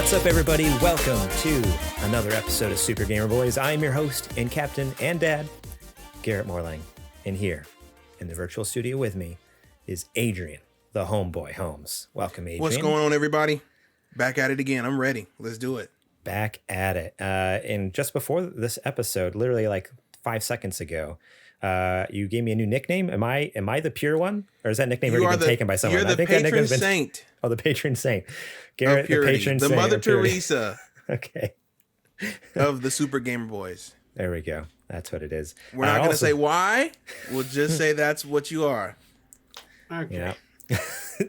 What's up, everybody? Welcome to another episode of Super Gamer Boys. I am your host and captain and dad, Garrett Morlang. And here in the virtual studio with me is Adrian, the homeboy Holmes. Welcome, Adrian. What's going on, everybody? Back at it again. I'm ready. Let's do it. Back at it. And just before this episode, literally like 5 seconds ago, you gave me a new nickname. Am I the pure one, or is that nickname already been taken by someone? You're the patron saint. Oh, the patron saint. Garrett, the patron saint. The Mother Teresa. Okay. Of the Super Gamer Boys. There we go. That's what it is. We're not going to say why. We'll just say that's what you are. Okay. Yeah.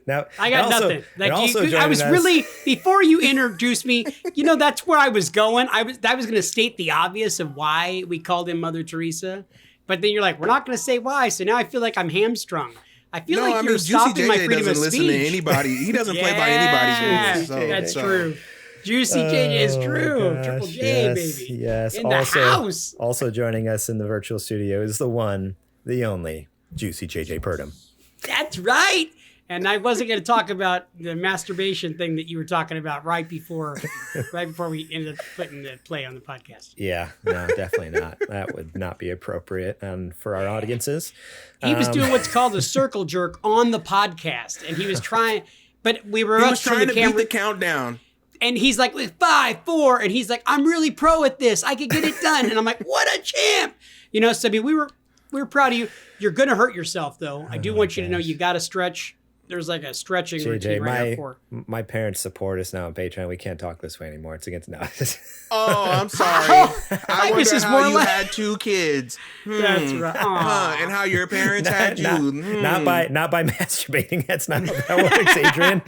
Now I got nothing. I was really, before you introduced me, that's where I was going. I was going to state the obvious of why we called him Mother Teresa, but then you're like, we're not going to say why. So now I feel like I'm hamstrung. I feel like you're stopping my freedom of speech. Juicy JJ doesn't listen to anybody. He doesn't play by anybody's rules. So, that's true. Juicy JJ is true. Gosh, Triple J, baby. Yes. In the house. Also joining us in the virtual studio is the one, the only, Juicy JJ Purdom. That's right. And I wasn't going to talk about the masturbation thing that you were talking about right before we ended up putting the play on the podcast. Yeah, no, definitely not. That would not be appropriate for our audiences. He was doing what's called a circle jerk on the podcast, and he was trying, but we were trying to beat the countdown. And he's like, 5, 4, and he's like, I'm really pro at this. I could get it done. And I'm like, what a champ. So I mean, we were proud of you. You're going to hurt yourself, though. I do want you to know you got to stretch. There's like a stretching routine right before. My parents support us now on Patreon. We can't talk this way anymore. It's against now. Oh, I'm sorry. I wonder how you had 2 kids. That's right. And how your parents had you. Not by masturbating. That's not how that works, Adrian.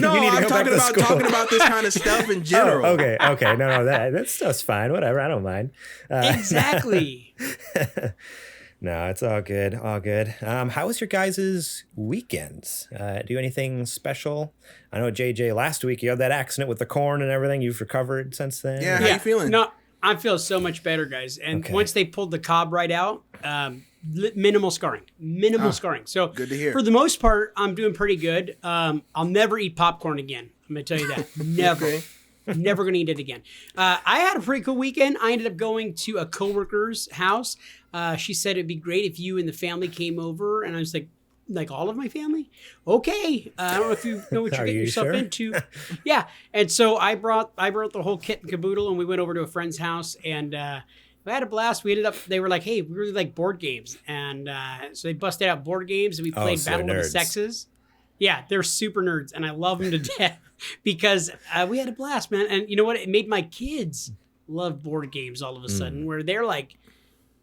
I'm talking about this kind of stuff in general. Oh, okay. No, that stuff's fine. Whatever. I don't mind. Exactly. No, it's all good. All good. How was your guys' weekends? Do anything special? I know, JJ, last week you had that accident with the corn and everything. You've recovered since then. Yeah, how you feeling? No, I feel so much better, guys. And once they pulled the cob right out, minimal scarring. Scarring. So good to hear. For the most part, I'm doing pretty good. I'll never eat popcorn again. I'm going to tell you that. Never. Okay. Never going to eat it again. I had a pretty cool weekend. I ended up going to a coworker's house. She said it'd be great if you and the family came over. And I was like all of my family? Okay. I don't know if you know what you're getting yourself into. Yeah. And so I brought the whole kit and caboodle, and we went over to a friend's house, and we had a blast. They were like, hey, we really like board games. And so they busted out board games, and we played Battle of the Sexes. Yeah, they're super nerds, and I love them to death because we had a blast, man. And you know what? It made my kids love board games all of a sudden, where they're like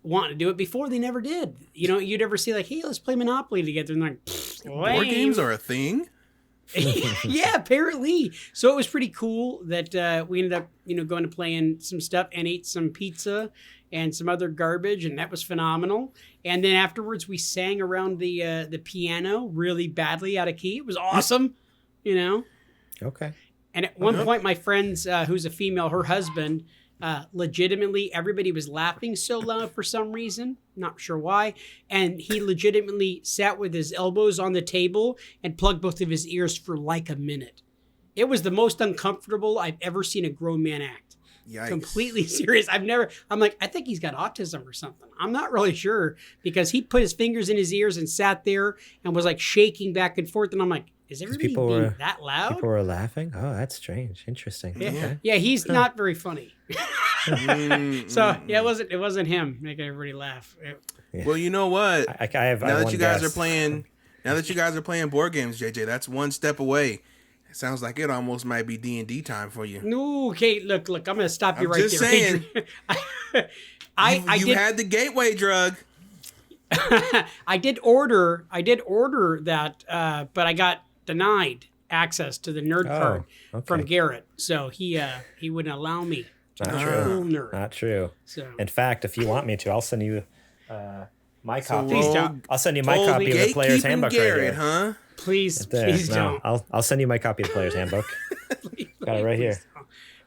wanting to do it before they never did. You'd ever see like, hey, let's play Monopoly together. And they're like, board games are a thing? Yeah, apparently. So it was pretty cool that we ended up, going to play in some stuff and ate some pizza and some other garbage, and that was phenomenal. And then afterwards, we sang around the piano really badly out of key. It was awesome, Okay. And at one point, my friend's, who's a female, her husband, legitimately, everybody was laughing so loud for some reason, not sure why, and he legitimately sat with his elbows on the table and plugged both of his ears for like a minute. It was the most uncomfortable I've ever seen a grown man act. Yikes. Completely serious. I'm like, I think he's got autism or something. I'm not really sure, because he put his fingers in his ears and sat there and was like shaking back and forth, and I'm like, is everybody being that loud? People were laughing? Oh, that's strange. Interesting. Yeah, okay. Yeah, he's not very funny. So yeah, it wasn't him making everybody laugh. Well, you know what? Now that you guys are playing board games, JJ, that's one step away. It sounds like it almost might be D&D time for you. No, okay, look, I'm going to stop you right there. Just saying. You had the gateway drug. I did order that, but I got denied access to the nerd card from Garrett, so he wouldn't allow me. Not true. Cool nerd. Not true. So. In fact, if you want me to, I'll send you my copy. I'll send you my copy of the Player's Handbook. Garrett, right here. Huh? Please don't. I'll send you my copy of the Player's Handbook. Got it right here.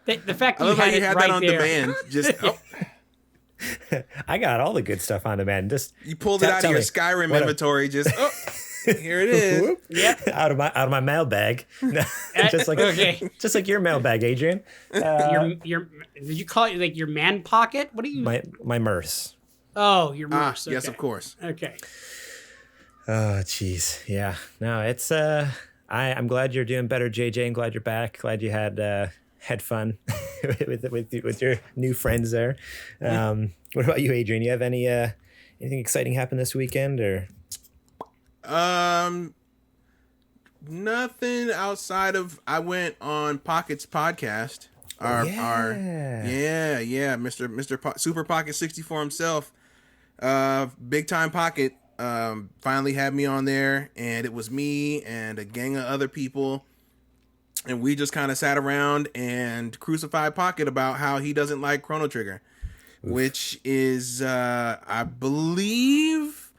The fact that you had it right that on there. demand. Just I got all the good stuff on demand. Just you pulled it out of your Skyrim inventory. Just Here it is. Yep. out of my mailbag. just like your mailbag, Adrian. Your did you call it like your man pocket? What do you? My Merce. Oh, your Merce. Yes, Okay. of course. Okay. Oh, jeez. Yeah. No, it's I'm glad you're doing better, JJ. I'm glad you're back. Glad you had fun with your new friends there. What about you, Adrian? You have anything exciting happen this weekend or? Nothing outside of I went on Pocket's podcast. Mr. Super Pocket 64 himself. Big Time Pocket finally had me on there, and it was me and a gang of other people, and we just kind of sat around and crucified Pocket about how he doesn't like Chrono Trigger. Oof. Which is I believe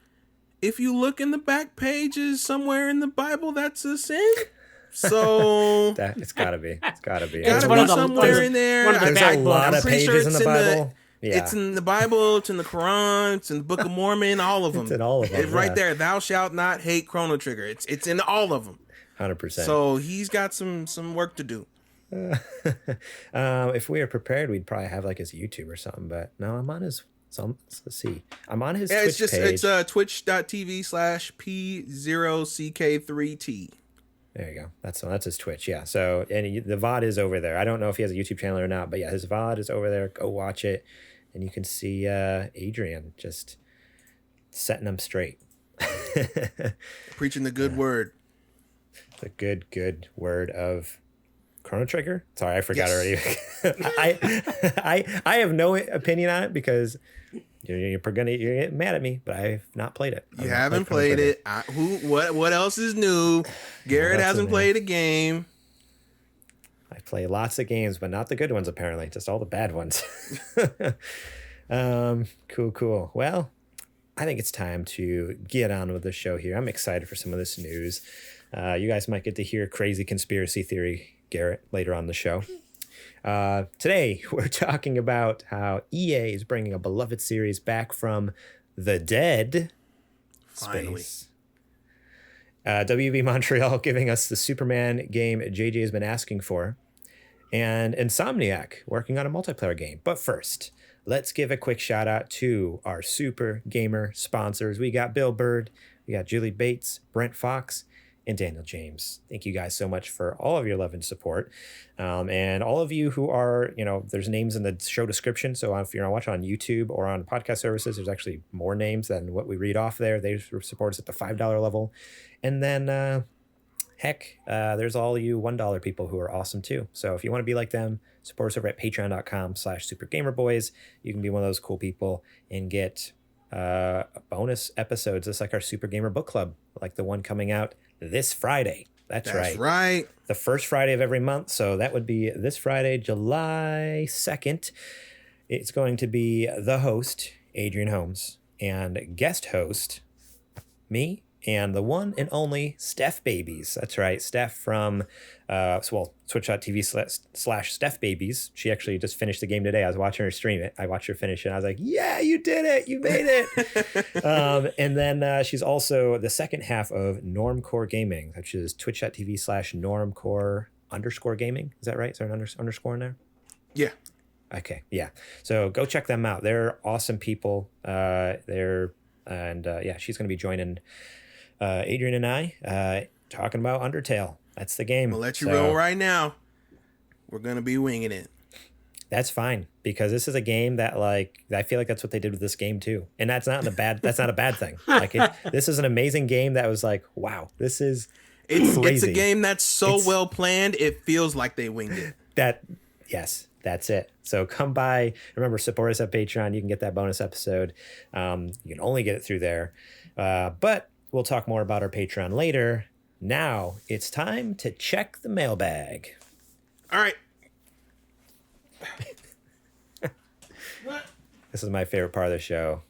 if you look in the back pages somewhere in the Bible, that's a sin. So it's gotta be. It's somewhere in there. There's a lot of pages in the Bible. It's in the Bible. It's in the Quran. It's in the Book of Mormon. All of them. It's in all of them. It's right there. Thou shalt not hate Chrono Trigger. It's in all of them. 100%. So he's got some work to do. If we were prepared, we'd probably have like his YouTube or something. But no, I'm on his. So let's see. I'm on his Twitch page. It's twitch.tv/P0CK3T. There you go. That's his Twitch. Yeah. So and the VOD is over there. I don't know if he has a YouTube channel or not, but yeah, his VOD is over there. Go watch it, and you can see Adrian just setting them straight, preaching the good word. The good word of Chrono Trigger. Sorry, I forgot already. I have no opinion on it because you're get mad at me, but I've not played it. You haven't played it. What else is new? Garrett hasn't played a game. I play lots of games, but not the good ones apparently. Just all the bad ones. Cool. Well, I think it's time to get on with the show here. I'm excited for some of this news. You guys might get to hear crazy conspiracy theory Garrett later on the show. Today, we're talking about how EA is bringing a beloved series back from the dead space. WB Montreal giving us the Superman game JJ has been asking for. And Insomniac working on a multiplayer game. But first, let's give a quick shout out to our Super Gamer sponsors. We got Bill Bird, we got Julie Bates, Brent Fox, and Daniel James. Thank you guys so much for all of your love and support. And all of you who are, there's names in the show description. So if you're watching on YouTube or on podcast services, there's actually more names than what we read off there. They support us at the $5 level. And then, there's all you $1 people who are awesome too. So if you want to be like them, support us over at patreon.com/supergamerboys. You can be one of those cool people and get bonus episodes just like our Super Gamer Book Club, like the one coming out this Friday. That's right. The first Friday of every month. So that would be this Friday, July 2nd. It's going to be the host, Adrian Holmes, and guest host, me, and the one and only Steph Babies. That's right. Steph from twitch.tv/StephBabies. She actually just finished the game today. I was watching her stream it. I watched her finish it. And I was like, yeah, you did it. You made it. And then she's also the second half of Normcore Gaming, which is twitch.tv/Normcore_gaming. Is that right? Is there an underscore in there? Yeah. Okay. Yeah. So go check them out. They're awesome people. She's going to be joining Adrian and I talking about Undertale. That's the game. We'll let you roll right now. We're going to be winging it. That's fine, because this is a game that I feel like that's what they did with this game too. And that's not a bad thing. This is an amazing game that was like, wow, this is crazy. It's a game that's so well planned, it feels like they winged it. Yes, that's it. So come by. Remember, support us at Patreon. You can get that bonus episode. You can only get it through there. But we'll talk more about our Patreon later. Now it's time to check the mailbag. All right. This is my favorite part of the show,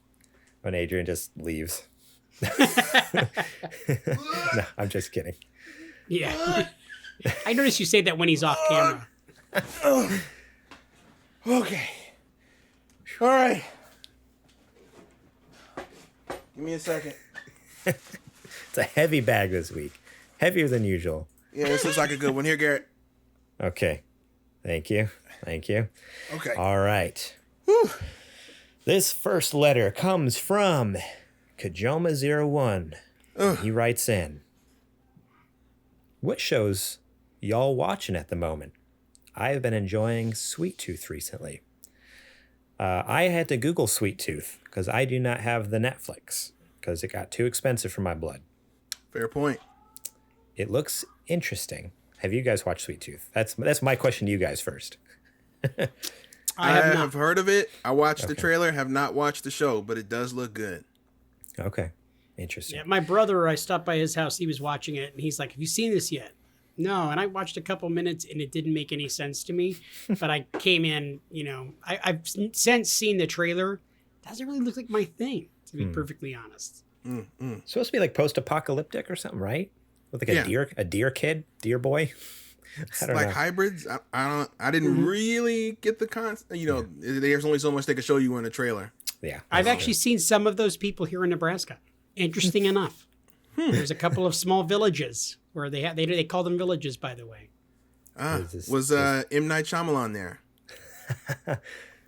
when Adrian just leaves. No, I'm just kidding. Yeah. I noticed you say that when he's off camera. Okay. All right. Give me a second. It's a heavy bag this week. Heavier than usual. Yeah, this looks like a good one. Here, Garrett. Okay. Thank you. Okay. All right. Whew. This first letter comes from Kojima01. He writes in, what shows y'all watching at the moment? I've been enjoying Sweet Tooth recently. I had to Google Sweet Tooth because I do not have the Netflix because it got too expensive for my blood. Fair point. It looks interesting. Have you guys watched Sweet Tooth? That's my question to you guys first. I have heard of it. I watched the trailer, have not watched the show, but it does look good. Okay. Interesting. Yeah, my brother, I stopped by his house. He was watching it, and he's like, have you seen this yet? No, and I watched a couple minutes, and it didn't make any sense to me. But I came in, I've since seen the trailer. Doesn't really look like my thing, to be perfectly honest. It's supposed to be like post-apocalyptic or something, right? With like a deer boy. It's like hybrids. I didn't really get the concept. There's only so much they could show you in a trailer. Yeah, I've actually seen some of those people here in Nebraska. Interesting enough. There's a couple of small villages where they call them villages, by the way. Was M. Night Shyamalan there?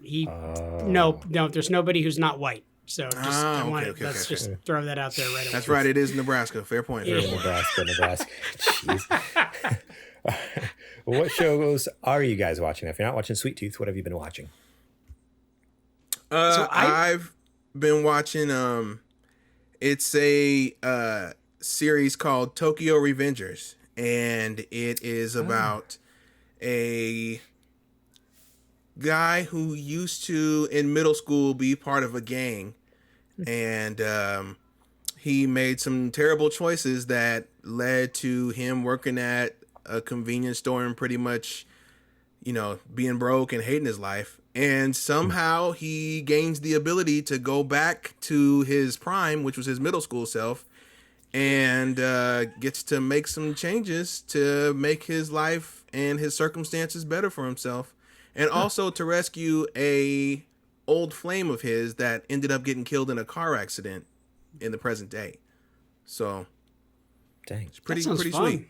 No, there's nobody who's not white. So let's just throw that out there right away. That's right. It is Nebraska. Fair point. Nebraska. Jeez. What shows are you guys watching? If you're not watching Sweet Tooth, what have you been watching? I've been watching. It's a series called Tokyo Revengers, and it is about a guy who used to in middle school be part of a gang, and he made some terrible choices that led to him working at a convenience store and pretty much being broke and hating his life, and somehow he gains the ability to go back to his prime, which was his middle school self, and gets to make some changes to make his life and his circumstances better for himself. And also to rescue a old flame of his that ended up getting killed in a car accident in the present day. So, dang, it's pretty sweet.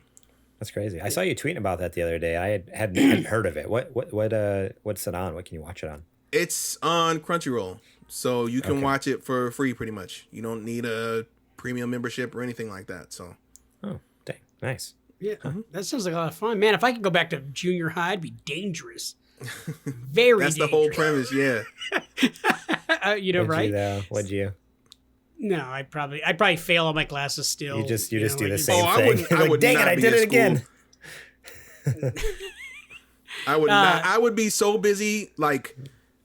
That's crazy. I saw you tweeting about that the other day. I hadn't heard of it. What's it on? What can you watch it on? It's on Crunchyroll, so you can watch it for free pretty much. You don't need a premium membership or anything like that. So, oh, dang, nice. Yeah, that sounds like a lot of fun, man. If I could go back to junior high, it'd be dangerous. Very. That's dangerous. the whole premise, yeah. Right? What'd you? No, I'd probably fail all my classes still. You just do the same thing. I would dang not it, I be did at it again. I would not. I would be so busy like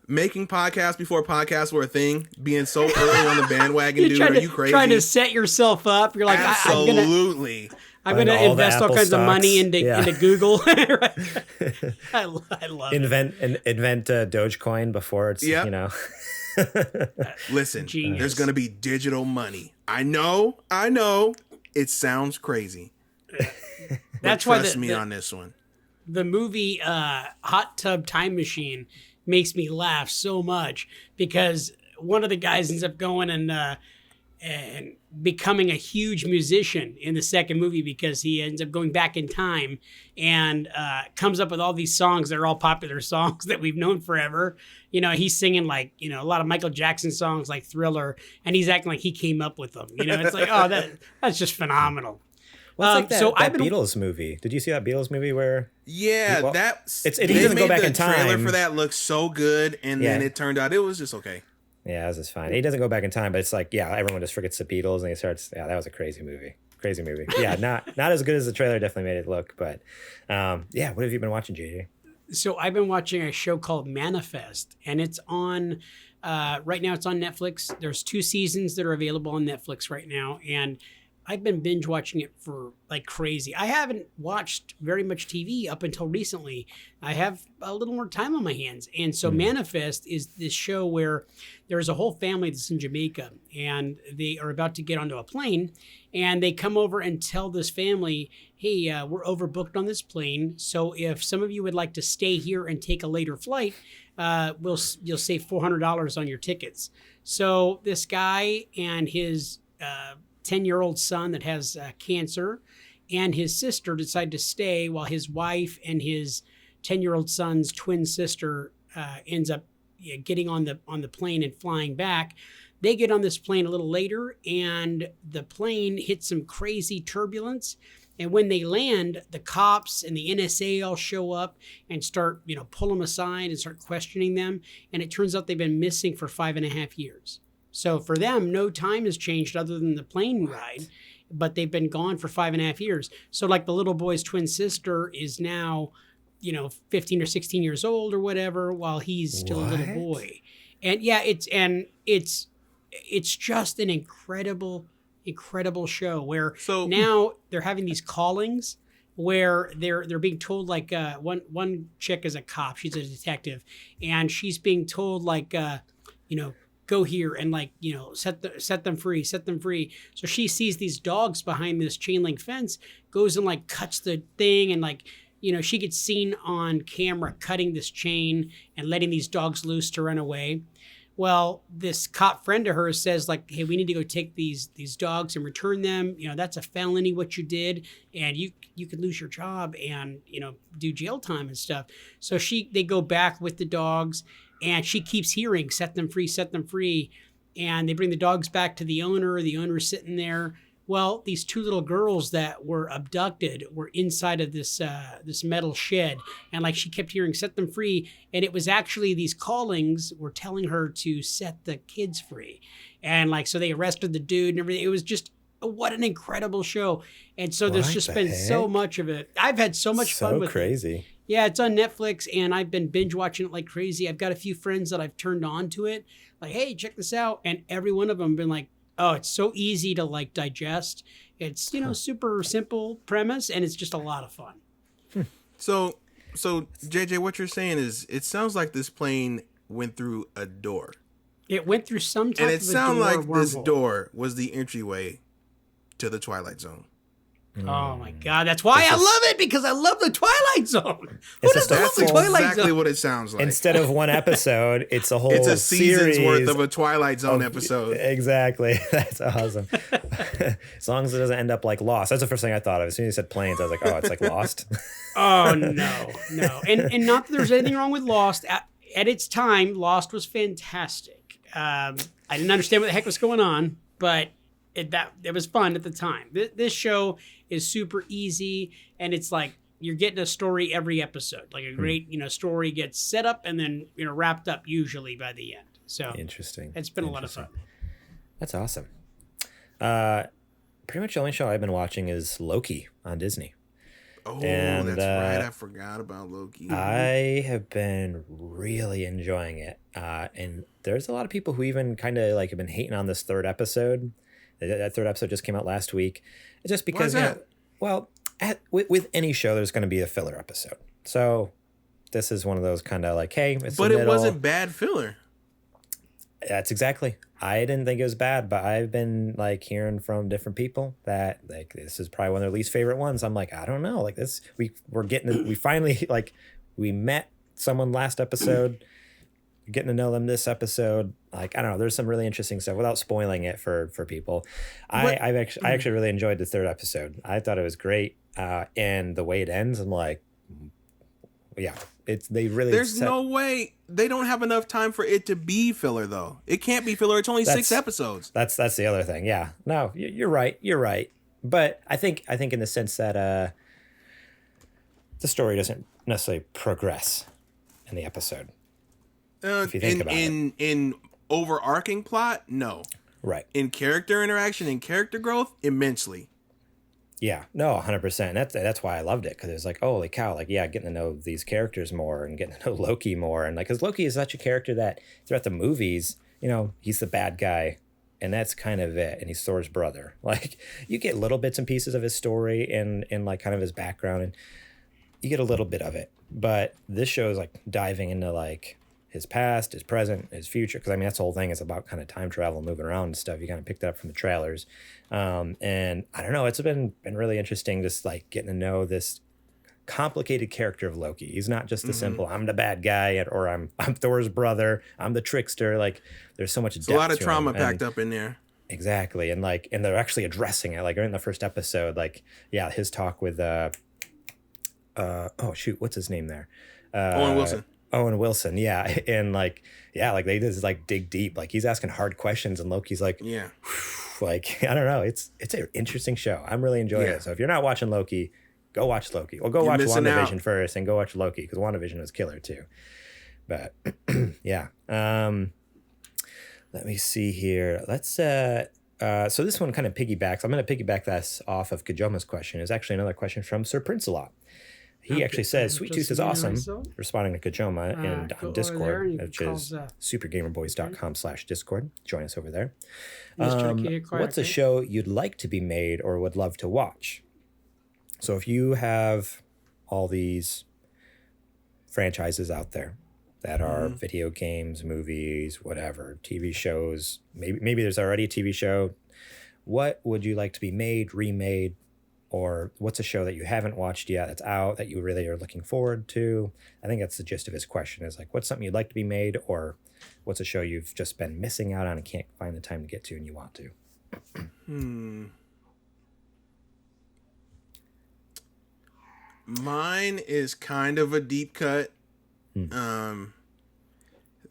making podcasts before podcasts were a thing, being so early on the bandwagon, dude. Are you crazy? Trying to set yourself up. You're like, absolutely. I'm gonna invest all kinds of money into Google. I love it. Invent Dogecoin before it's Listen, Genius. There's gonna be digital money. I know. It sounds crazy. That's trust why me on this one. The movie Hot Tub Time Machine makes me laugh so much because one of the guys ends up going and becoming a huge musician in the second movie because he ends up going back in time and comes up with all these songs that are all popular songs that we've known forever. He's singing like, a lot of Michael Jackson songs like Thriller, and he's acting like he came up with them. It's like, oh, that's just phenomenal. Well, it's like that Beatles movie. Did you see that Beatles movie where? Yeah, he doesn't go back in time. The trailer for that looks so good, and then it turned out it was just okay. Yeah, this is fine. He doesn't go back in time, but it's like, everyone just forgets the Beatles, and he starts. Yeah, that was a crazy movie. Yeah, not as good as the trailer definitely made it look, but what have you been watching, JJ? So I've been watching a show called Manifest, and it's on. Right now, it's on Netflix. There's 2 seasons that are available on Netflix right now, and I've been binge watching it for like crazy. I haven't watched very much TV up until recently. I have a little more time on my hands. And so Manifest is this show where there's a whole family that's in Jamaica and they are about to get onto a plane and they come over and tell this family, hey, we're overbooked on this plane. So if some of you would like to stay here and take a later flight, you'll save $400 on your tickets. So this guy and his 10-year-old son that has cancer, and his sister decide to stay while his wife and his 10-year-old son's twin sister ends up getting on the plane and flying back. They get on this plane a little later, and the plane hits some crazy turbulence. And when they land, the cops and the NSA all show up and start, pull them aside and start questioning them. And it turns out they've been missing for 5.5 years. So for them, no time has changed other than the plane ride, but they've been gone for 5.5 years. So like the little boy's twin sister is now, 15 or 16 years old or whatever, while he's still a little boy. And yeah, it's just an incredible show where now they're having these callings where they're being told, like, one chick is a cop, she's a detective, and she's being told, like, go here and, like, set them free. So she sees these dogs behind this chain link fence, goes and, like, cuts the thing, and, like, she gets seen on camera cutting this chain and letting these dogs loose to run away. Well, this cop friend of hers says, like, hey, we need to go take these dogs and return them. That's a felony what you did, and you could lose your job and, do jail time and stuff. So they go back with the dogs, and she keeps hearing, set them free. And they bring the dogs back to the owner. The owner's sitting there. Well, these two little girls that were abducted were inside of this metal shed, and, like, she kept hearing "set them free," and it was actually these callings were telling her to set the kids free, and, like, so they arrested the dude and everything. It was just what an incredible show, and so there's just been so much of it. I've had so much fun with it. So crazy. Yeah, it's on Netflix, and I've been binge watching it like crazy. I've got a few friends that I've turned on to it, like, hey, check this out, and every one of them have been like, oh, it's so easy to, like, digest. It's, super simple premise, and it's just a lot of fun. So JJ, what you're saying is, it sounds like this plane went through a door. It went through some type of a door. And it sounded like wormhole. This door was the entryway to the Twilight Zone. Oh my God, that's why I love it, because I love the Twilight Zone. That's exactly what it sounds like. Instead of one episode, it's a whole It's a season's series worth of a Twilight Zone episode. Exactly. That's awesome. As long as it doesn't end up like Lost. That's the first thing I thought of. As soon as you said planes, I was like, oh, it's like Lost. Oh, no. And not that there's anything wrong with Lost. At its time, Lost was fantastic. I didn't understand what the heck was going on, but it was fun at the time. This show is super easy, and it's like you're getting a story every episode. Like a great, story gets set up and then, wrapped up usually by the end. So interesting. It's been a lot of fun. That's awesome. Pretty much the only show I've been watching is Loki on Disney. Oh, and, that's right. I forgot about Loki. I have been really enjoying it. And there's a lot of people who even kind of like have been hating on this third episode. That third episode just came out last week. It's just because, with any show, there's going to be a filler episode. So this is one of those kind of like, hey, it's but it wasn't bad filler. That's exactly. I didn't think it was bad, but I've been like hearing from different people that like this is probably one of their least favorite ones. I'm like, I don't know, like this. We finally like we met someone last episode. Getting to know them this episode, like I don't know, there's some really interesting stuff without spoiling it for people. I actually really enjoyed the third episode. I thought it was great, and the way it ends, I'm like, yeah, there's no way they don't have enough time for it to be filler though. It can't be filler. It's only 6 episodes. That's the other thing. Yeah, no, you're right. But I think in the sense that the story doesn't necessarily progress in the episode. If you think about it. In overarching plot, no. Right. In character interaction and character growth, immensely. Yeah, no, 100%. That's why I loved it, because it was like, holy cow, like, yeah, getting to know these characters more and getting to know Loki more. And like, because Loki is such a character that throughout the movies, he's the bad guy, and that's kind of it. And he's Thor's brother. Like, you get little bits and pieces of his story and like kind of his background, and you get a little bit of it. But this show is like diving into like his past, his present, his future. Because I mean, that's the whole thing. It's about kind of time travel, moving around and stuff. You kind of picked it up from the trailers. And I don't know, it's been really interesting just like getting to know this complicated character of Loki. He's not just the simple, I'm the bad guy, or I'm Thor's brother, I'm the trickster. Like there's so much depth. A lot of trauma packed up in there. exactly. And like, and they're actually addressing it. Like in the first episode, like, yeah, his talk with oh shoot, what's his name there? Owen Wilson. Owen Wilson, yeah. And like, yeah, like they just like dig deep. Like he's asking hard questions, and Loki's like, Yeah. like, I don't know. It's an interesting show. I'm really enjoying it. So if you're not watching Loki, go watch Loki. Well, go watch WandaVision first, and go watch Loki, because WandaVision was killer too. But yeah. Let me see here. Let's so this one kind of piggybacks. I'm going to piggyback this off of Kojima's question. It's actually another question from Sir Prince-A-Lot. He actually says, Sweet Tooth is awesome, responding to Kojima and on Discord, which is supergamerboys.com/Discord. Join us over there. What's a show you'd like to be made or would love to watch? So if you have all these franchises out there that are video games, movies, whatever, TV shows, maybe there's already a TV show, what would you like to be made, remade, or what's a show that you haven't watched yet that's out that you really are looking forward to? I think that's the gist of his question, is like, what's something you'd like to be made, or what's a show you've just been missing out on and can't find the time to get to and you want to? Mine is kind of a deep cut.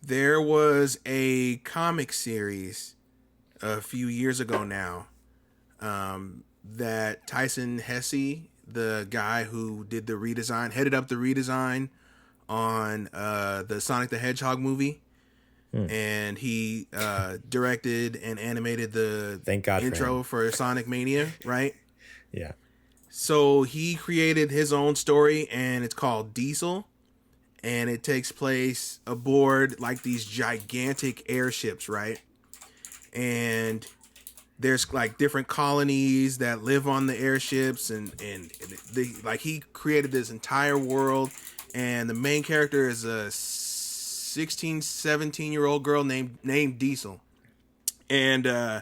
There was a comic series a few years ago now, that Tyson Hesse, the guy who did the redesign, headed up the redesign on the Sonic the Hedgehog movie, and he directed and animated the intro for Sonic Mania, right? Yeah. So he created his own story, and it's called Diesel, and it takes place aboard like these gigantic airships, right? And there's like different colonies that live on the airships, and they, like, he created this entire world, and the main character is a 17-year-old girl named Diesel, and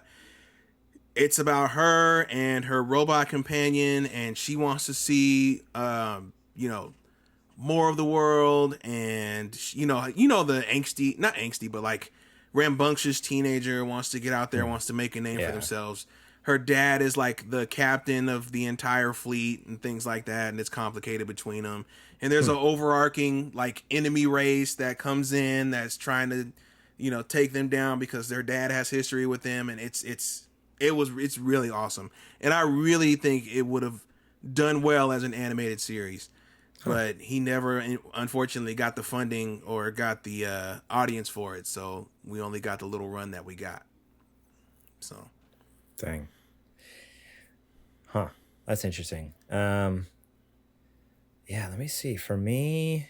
it's about her and her robot companion, and she wants to see more of the world, and the angsty, not angsty, but like rambunctious teenager wants to get out there, wants to make a name for themselves. Her dad is like the captain of the entire fleet and things like that, and it's complicated between them. And there's an overarching like enemy race that comes in that's trying to, take them down because their dad has history with them, and it's really awesome. And I really think it would have done well as an animated series. But he never, unfortunately, got the funding or got the audience for it. So we only got the little run that we got. So. Dang. Huh. That's interesting. Yeah, let me see. For me,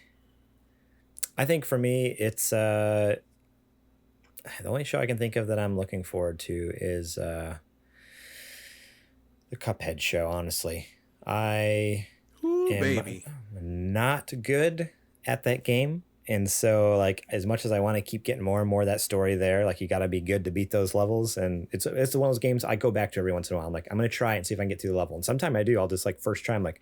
I think it's the only show I can think of that I'm looking forward to is the Cuphead show, honestly. Baby. Not good at that game, and so like as much as I want to keep getting more and more of that story there, like you got to be good to beat those levels, and it's one of those games I go back to every once in a while. I'm like, I'm gonna try it and see if I can get through the level, and sometimes I do. I'll just like first try, I'm like,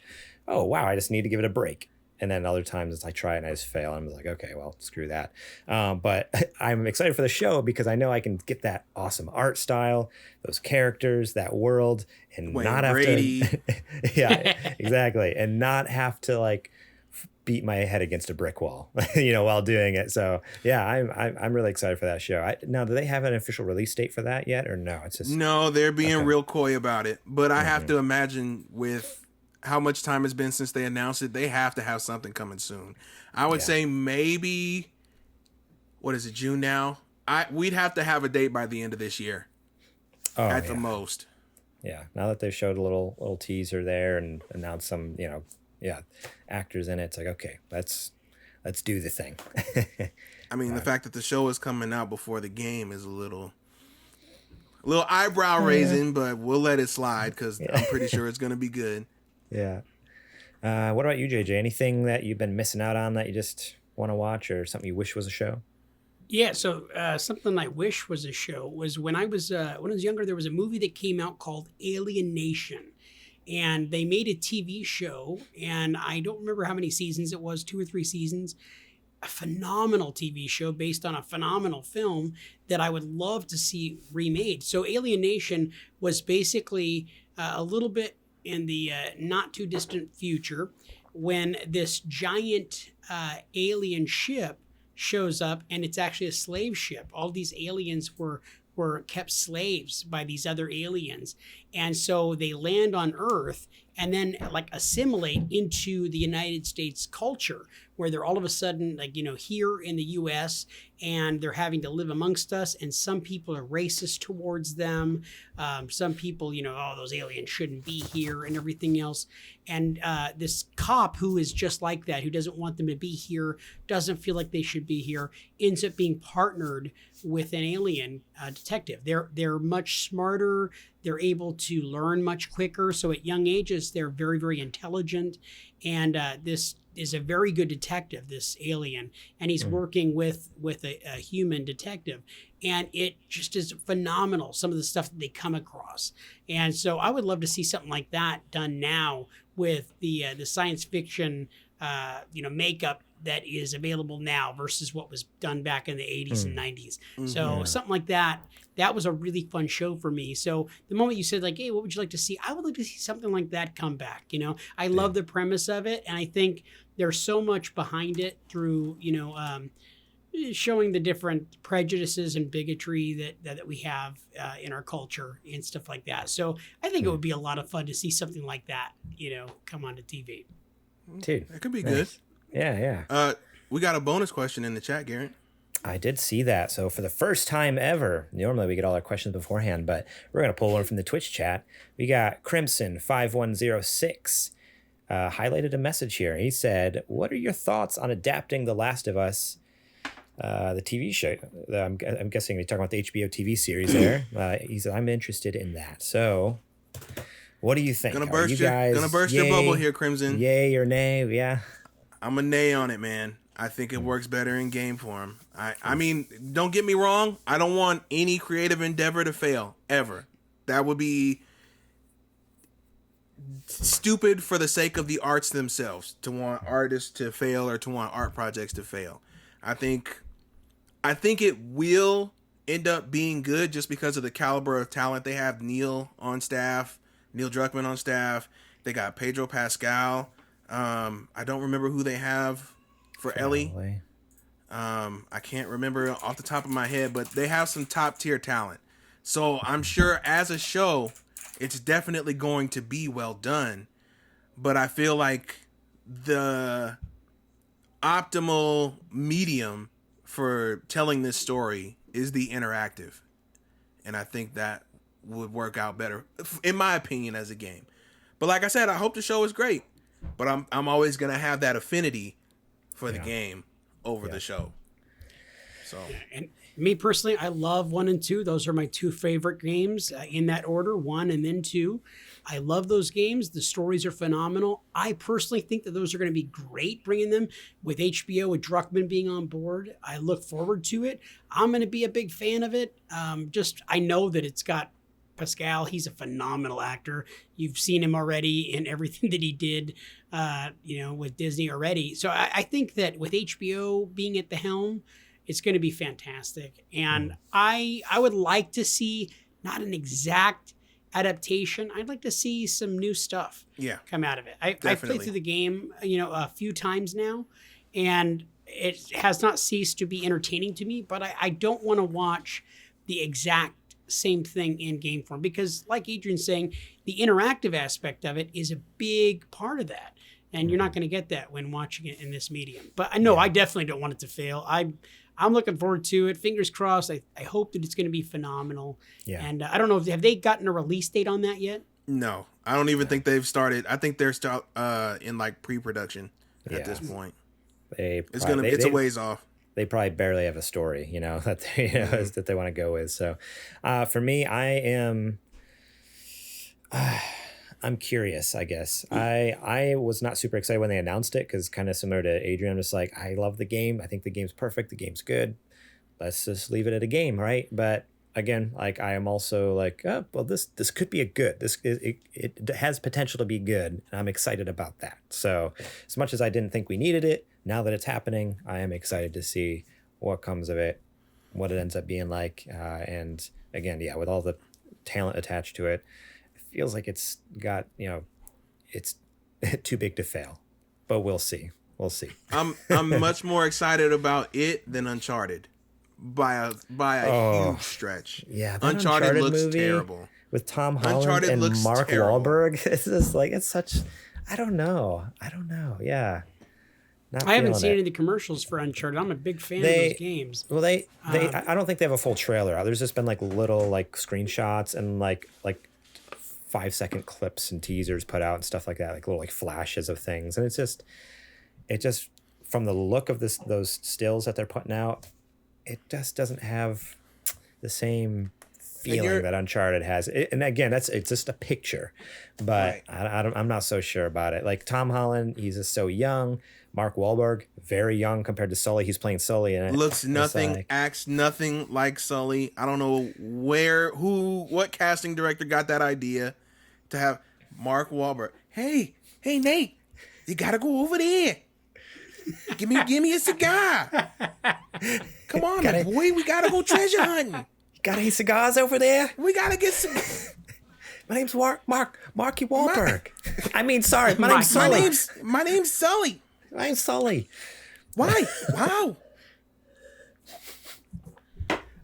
oh wow, I just need to give it a break. And then other times I try it and I just fail. I'm like, okay, well, screw that. But I'm excited for the show because I know I can get that awesome art style, those characters, that world, and Wayne not have Brady. to. Yeah, exactly, and not have to like beat my head against a brick wall, while doing it. So yeah, I'm really excited for that show. Now, do they have an official release date for that yet, or no? It's just no. They're being real coy about it, but I have to imagine with how much time has been since they announced it, they have to have something coming soon. I would say maybe, what is it, June now? We'd have to have a date by the end of this year, at the most. Yeah, now that they showed a little teaser there and announced some, actors in it, it's like, okay, let's do the thing. I mean, the fact that the show is coming out before the game is a little eyebrow raising, but we'll let it slide because I'm pretty sure it's going to be good. Yeah. What about you, JJ? Anything that you've been missing out on that you just want to watch, or something you wish was a show? Yeah, so something I wish was a show was when I was younger, there was a movie that came out called Alien Nation, and they made a TV show, and I don't remember how many seasons it was, 2 or 3 seasons. a phenomenal TV show based on a phenomenal film that I would love to see remade. So Alien Nation was basically a little bit in the not too distant future when this giant alien ship shows up, and it's actually a slave ship. All these aliens were kept slaves by these other aliens, and so they land on Earth and then like assimilate into the United States culture, where they're all of a sudden like, you know, here in the US, and they're having to live amongst us, and some people are racist towards them. Some people, you know, oh, those aliens shouldn't be here and everything else. And this cop who is just like that, who doesn't want them to be here, doesn't feel like they should be here, ends up being partnered with an alien detective. They're much smarter. They're able to learn much quicker. So at young ages, they're very, very intelligent. And this is a very good detective, this alien, and he's working with a human detective, and it just is phenomenal, some of the stuff that they come across. And so I would love to see something like that done now with the science fiction makeup that is available now versus what was done back in the 80s and 90s. So something like that was a really fun show for me. So the moment you said like, hey, what would you like to see? I would like to see something like that come back. You know, I love the premise of it. And I think there's so much behind it through, showing the different prejudices and bigotry that we have in our culture and stuff like that. So I think it would be a lot of fun to see something like that, come onto TV. Dude, that could be good. Yeah. We got a bonus question in the chat, Garrett. I did see that. So for the first time ever, normally we get all our questions beforehand, but we're going to pull one from the Twitch chat. We got Crimson5106 highlighted a message here. He said, what are your thoughts on adapting The Last of Us, the TV show? I'm guessing we're talking about the HBO TV series there. He said, I'm interested in that. So what do you think? Gonna burst your bubble here, Crimson. Yay or nay? Yeah. I'm a nay on it, man. I think it works better in game form. I mean, don't get me wrong. I don't want any creative endeavor to fail, ever. That would be stupid for the sake of the arts themselves, to want artists to fail or to want art projects to fail. I think it will end up being good just because of the caliber of talent they have. Neil Druckmann on staff. They got Pedro Pascal. I don't remember who they have for Ellie. I can't remember off the top of my head, but they have some top tier talent. So I'm sure as a show, it's definitely going to be well done. But I feel like the optimal medium for telling this story is the interactive. And I think that would work out better, in my opinion, as a game. But like I said, I hope the show is great. But I'm always going to have that affinity for the game over the show. So, and me personally, I love 1 and 2. Those are my two favorite games in that order, 1 and then 2. I love those games. The stories are phenomenal. I personally think that those are going to be great, bringing them with HBO, with Druckmann being on board. I look forward to it. I'm going to be a big fan of it. I know that it's got Pascal. He's a phenomenal actor. You've seen him already in everything that he did, with Disney already. So I think that with HBO being at the helm, it's going to be fantastic. And I would like to see not an exact adaptation. I'd like to see some new stuff come out of it. I've played through the game, a few times now, and it has not ceased to be entertaining to me, but I don't want to watch the exact same thing in game form, because like Adrian's saying, the interactive aspect of it is a big part of that, and you're not going to get that when watching it in this medium. But I know I definitely don't want it to fail. I'm looking forward to it. Fingers crossed. I hope that it's going to be phenomenal. Yeah. And I don't know, have they gotten a release date on that yet? No, I don't even think they've started. I think they're still in like pre-production at this point. It's a ways off. They probably barely have a story, that that they want to go with. So, for me, I'm curious, I guess. I was not super excited when they announced it, because kind of similar to Adrian, I'm just like, I love the game. I think the game's perfect. The game's good. Let's just leave it at a game, right? But again, like, I am also like, oh, well, this could be it has potential to be good, and I'm excited about that. So as much as I didn't think we needed it, now that it's happening, I am excited to see what comes of it, what it ends up being like. And again, yeah, with all the talent attached to it, it feels like it's got, it's too big to fail. But we'll see. We'll see. I'm much more excited about it than Uncharted by a huge stretch. Yeah, Uncharted looks movie terrible. With Tom Holland Uncharted and looks Mark terrible. Wahlberg. It's just like, it's such, I don't know. Yeah. I haven't seen any of the commercials for Uncharted. I'm a big fan of those games. Well, I don't think they have a full trailer out. There's just been like little like screenshots and like 5-second clips and teasers put out and stuff like that, like little like flashes of things. And it just from the look of those stills that they're putting out, it just doesn't have the same feeling that Uncharted has. And again, it's just a picture, but right. I'm not so sure about it. Like Tom Holland, he's just so young. Mark Wahlberg, very young compared to Sully. He's playing Sully in it. Looks nothing, acts nothing like Sully. I don't know what casting director got that idea to have Mark Wahlberg. Hey, Nate, you gotta go over there. Give me a cigar. Come on, my boy, we gotta go treasure hunting. Got any cigars over there? We gotta get some. My name's Marky Wahlberg. My name's Sully. My name's Sully. My name's Sully. Why? Wow.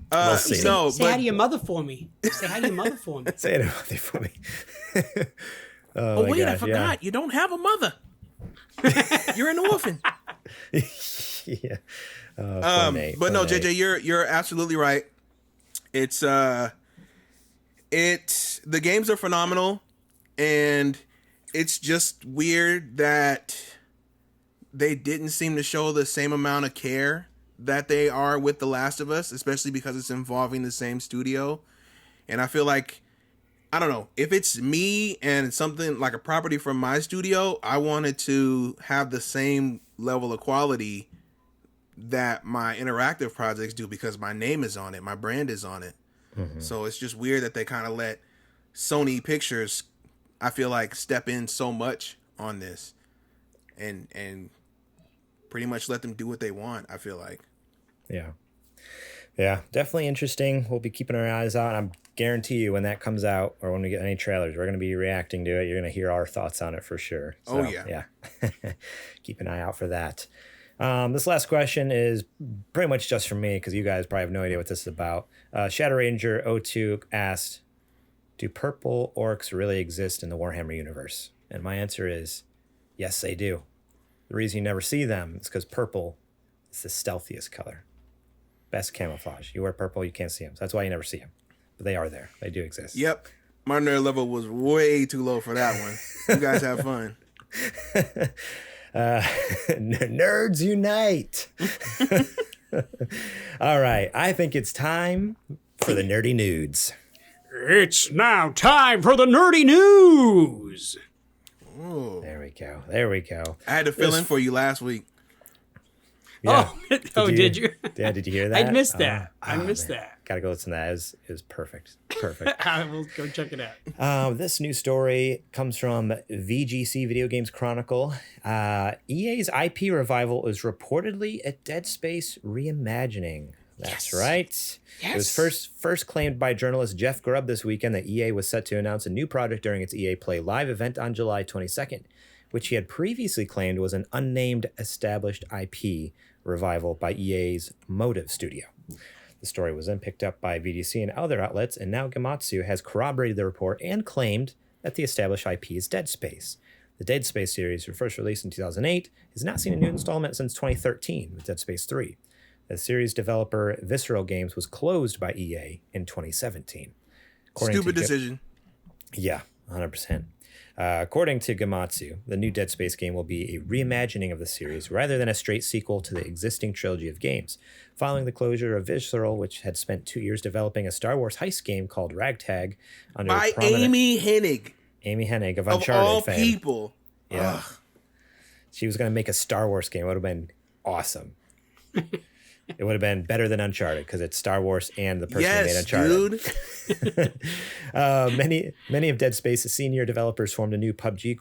We'll see. No, Say hi to your mother for me. Say hi to your mother for me. Say it for me. Oh wait, I forgot. Yeah. You don't have a mother. You're an orphan. Yeah. But no, JJ, you're absolutely right. It's the games are phenomenal, and it's just weird that they didn't seem to show the same amount of care that they are with The Last of Us, especially because it's involving the same studio. And I feel like, I don't know, if it's me and something like a property from my studio, I wanted to have the same level of quality that my interactive projects do because my name is on it, my brand is on it. Mm-hmm. So it's just weird that they kind of let Sony Pictures, I feel like, step in so much on this and pretty much let them do what they want, I feel like. Yeah, definitely interesting. We'll be keeping our eyes out. I guarantee you when that comes out or when we get any trailers, we're going to be reacting to it. You're going to hear our thoughts on it for sure. So, yeah. Keep an eye out for that. This last question is pretty much just for me because you guys probably have no idea what this is about. Shadow Ranger 02 asked, do purple orcs really exist in the Warhammer universe? And my answer is, yes, they do. The reason you never see them is because purple is the stealthiest color. Best camouflage. You wear purple, you can't see them. So that's why you never see them. But they are there. They do exist. Yep. My nerd level was way too low for that one. You guys have fun. Nerds unite. All right. I think it's time for the nerdy nudes. It's now time for the nerdy news. Ooh. There we go. I had to fill in for you last week. Yeah. Did you? Yeah, did you hear that? I missed that. I missed that. Gotta go listen to that. It was perfect. I will go check it out. This news story comes from VGC Video Games Chronicle. EA's IP revival is reportedly a Dead Space reimagining. That's right. Yes. It was first claimed by journalist Jeff Grubb this weekend that EA was set to announce a new project during its EA Play Live event on July 22nd, which he had previously claimed was an unnamed established IP revival by EA's Motive Studio. The story was then picked up by VGC and other outlets, and now Gematsu has corroborated the report and claimed that the established IP is Dead Space. The Dead Space series, first released in 2008, has not seen a new installment since 2013 with Dead Space 3. The series developer Visceral Games was closed by EA in 2017. Stupid decision. Yeah, 100%. According to Gematsu, the new Dead Space game will be a reimagining of the series rather than a straight sequel to the existing trilogy of games. Following the closure of Visceral, which had spent 2 years developing a Star Wars heist game called Ragtag under by Amy Hennig. Amy Hennig of Uncharted all fame. People. Yeah. Ugh. She was going to make a Star Wars game. It would have been awesome. It would have been better than Uncharted because it's Star Wars and the person who made Uncharted. Dude. Many of Dead Space's senior developers formed a new PUBG